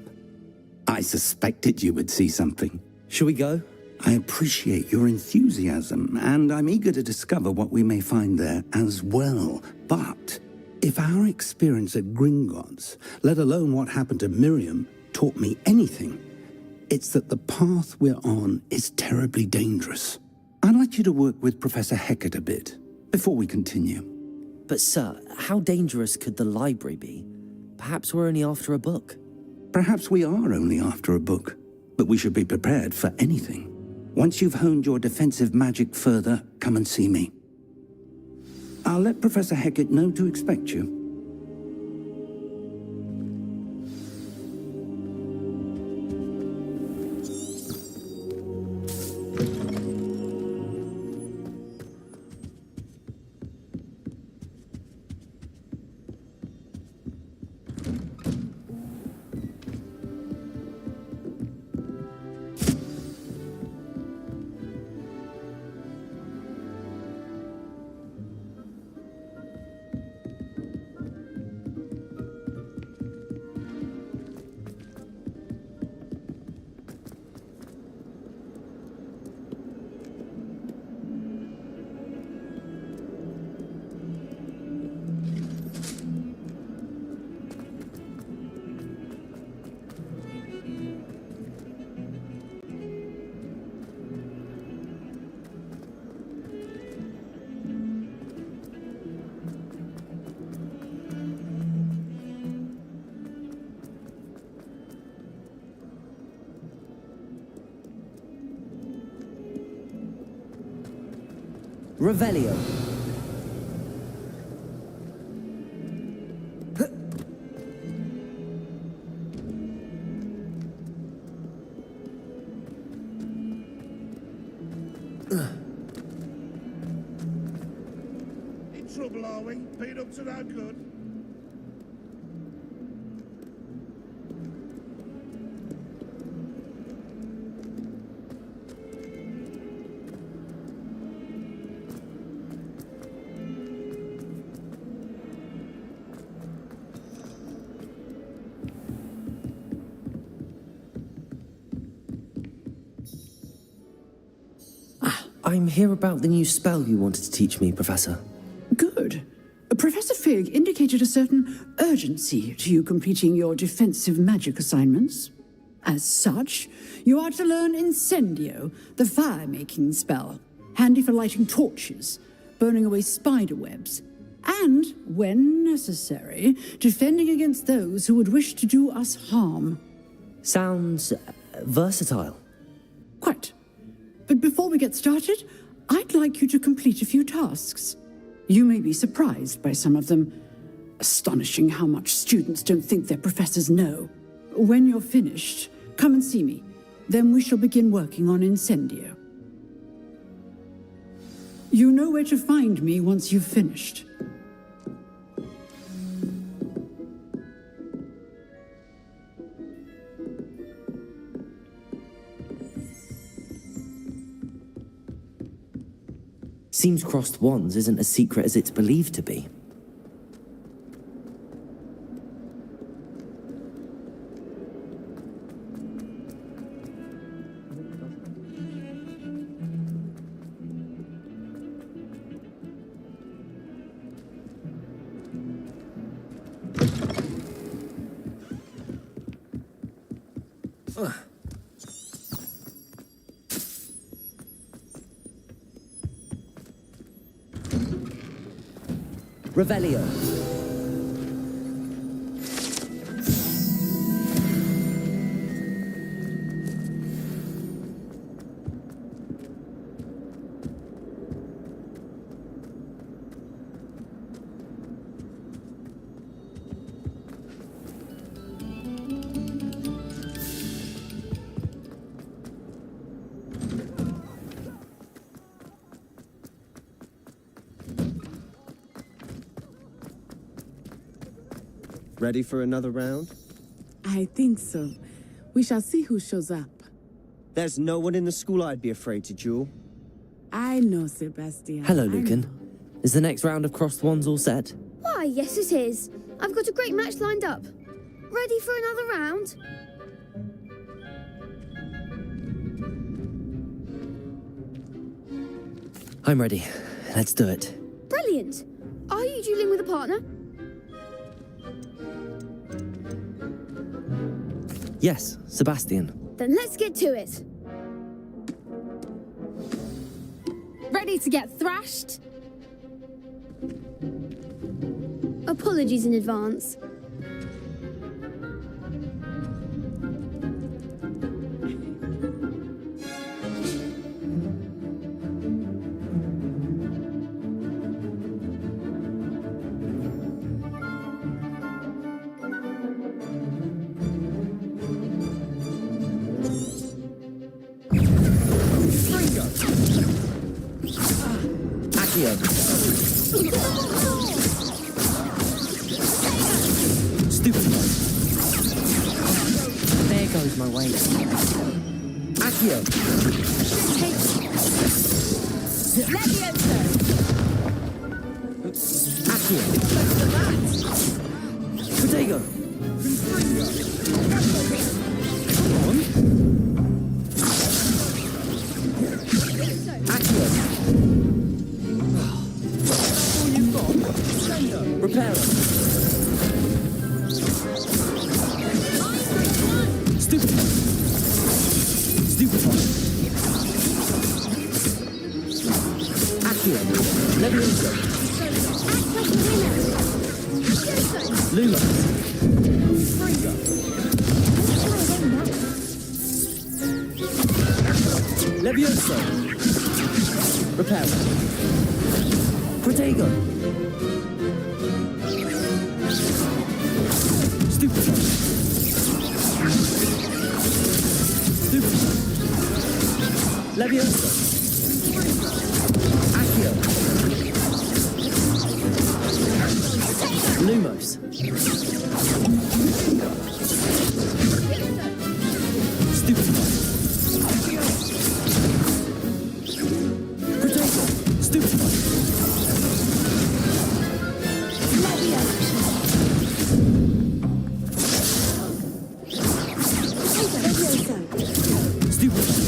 Speaker 21: I suspected you would see something.
Speaker 5: Shall we go?
Speaker 21: I appreciate your enthusiasm, and I'm eager to discover what we may find there as well. But if our experience at Gringotts, let alone what happened to Miriam, taught me anything, it's that the path we're on is terribly dangerous. I'd like you to work with Professor Hecat a bit before we continue.
Speaker 5: But sir, how dangerous could the library be? Perhaps we're only after a book.
Speaker 21: Perhaps we are only after a book, but we should be prepared for anything. Once you've honed your defensive magic further, come and see me. I'll let Professor Hecat know to expect you.
Speaker 5: Revelio.
Speaker 3: trouble, are we? Been up to no good?
Speaker 5: I'm here about the new spell you wanted to teach me, Professor.
Speaker 11: Good. Professor Fig indicated a certain urgency to you completing your defensive magic assignments. As such, you are to learn Incendio, the fire-making spell, handy for lighting torches, burning away spider webs, and, when necessary, defending against those who would wish to do us harm.
Speaker 5: Sounds versatile.
Speaker 11: Quite. But before we get started, I'd like you to complete a few tasks. You may be surprised by some of them. Astonishing how much students don't think their professors know. When you're finished, come and see me. Then we shall begin working on Incendio. You know where to find me once you've finished.
Speaker 5: Seems crossed wands isn't as secret as it's believed to be. Revelio.
Speaker 4: Ready for another round?
Speaker 7: I think so. We shall see who shows up.
Speaker 4: There's no one in the school I'd be afraid to duel.
Speaker 7: I know, Sebastian.
Speaker 5: Hello, Lucan. Is the next round of crossed wands all set?
Speaker 12: Why, yes it is. I've got a great match lined up. Ready for another round?
Speaker 5: I'm ready. Let's do it.
Speaker 12: Brilliant. Are you dueling with a partner?
Speaker 5: Yes, Sebastian.
Speaker 12: Then let's get to it.
Speaker 2: Ready to get thrashed?
Speaker 12: Apologies in advance.
Speaker 5: Stupid. There goes my weight. Accio. Accio. Protego. Come on. Accio. Repair. Stupid. Stupid. Accio. Levioso. Lula. Levioso. Repair. Protego. Stupid. Stupid. Levioso. Accio.
Speaker 1: Lumos. Stupefy. Potato. Stupefy. Stupefy.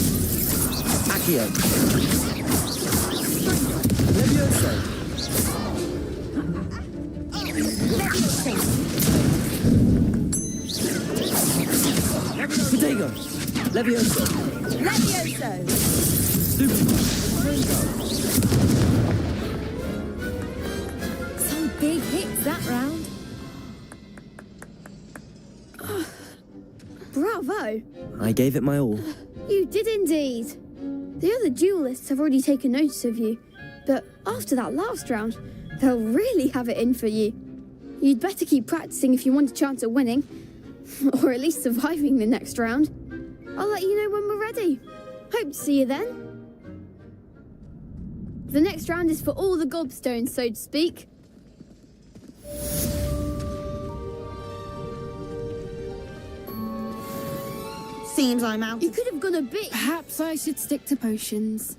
Speaker 1: Accio. Levioso. Potato. Levioso. Stupefy.
Speaker 12: Some big hits that round. Bravo!
Speaker 1: I gave it my all.
Speaker 12: You did indeed. The other duelists have already taken notice of you, but after that last round, they'll really have it in for you. You'd better keep practicing if you want a chance at winning, or at least surviving the next round. I'll let you know when we're ready. Hope to see you then. The next round is for all the gobstones, so to speak.
Speaker 18: Seems I'm out.
Speaker 12: You could have gone a bit.
Speaker 7: Perhaps I should stick to potions.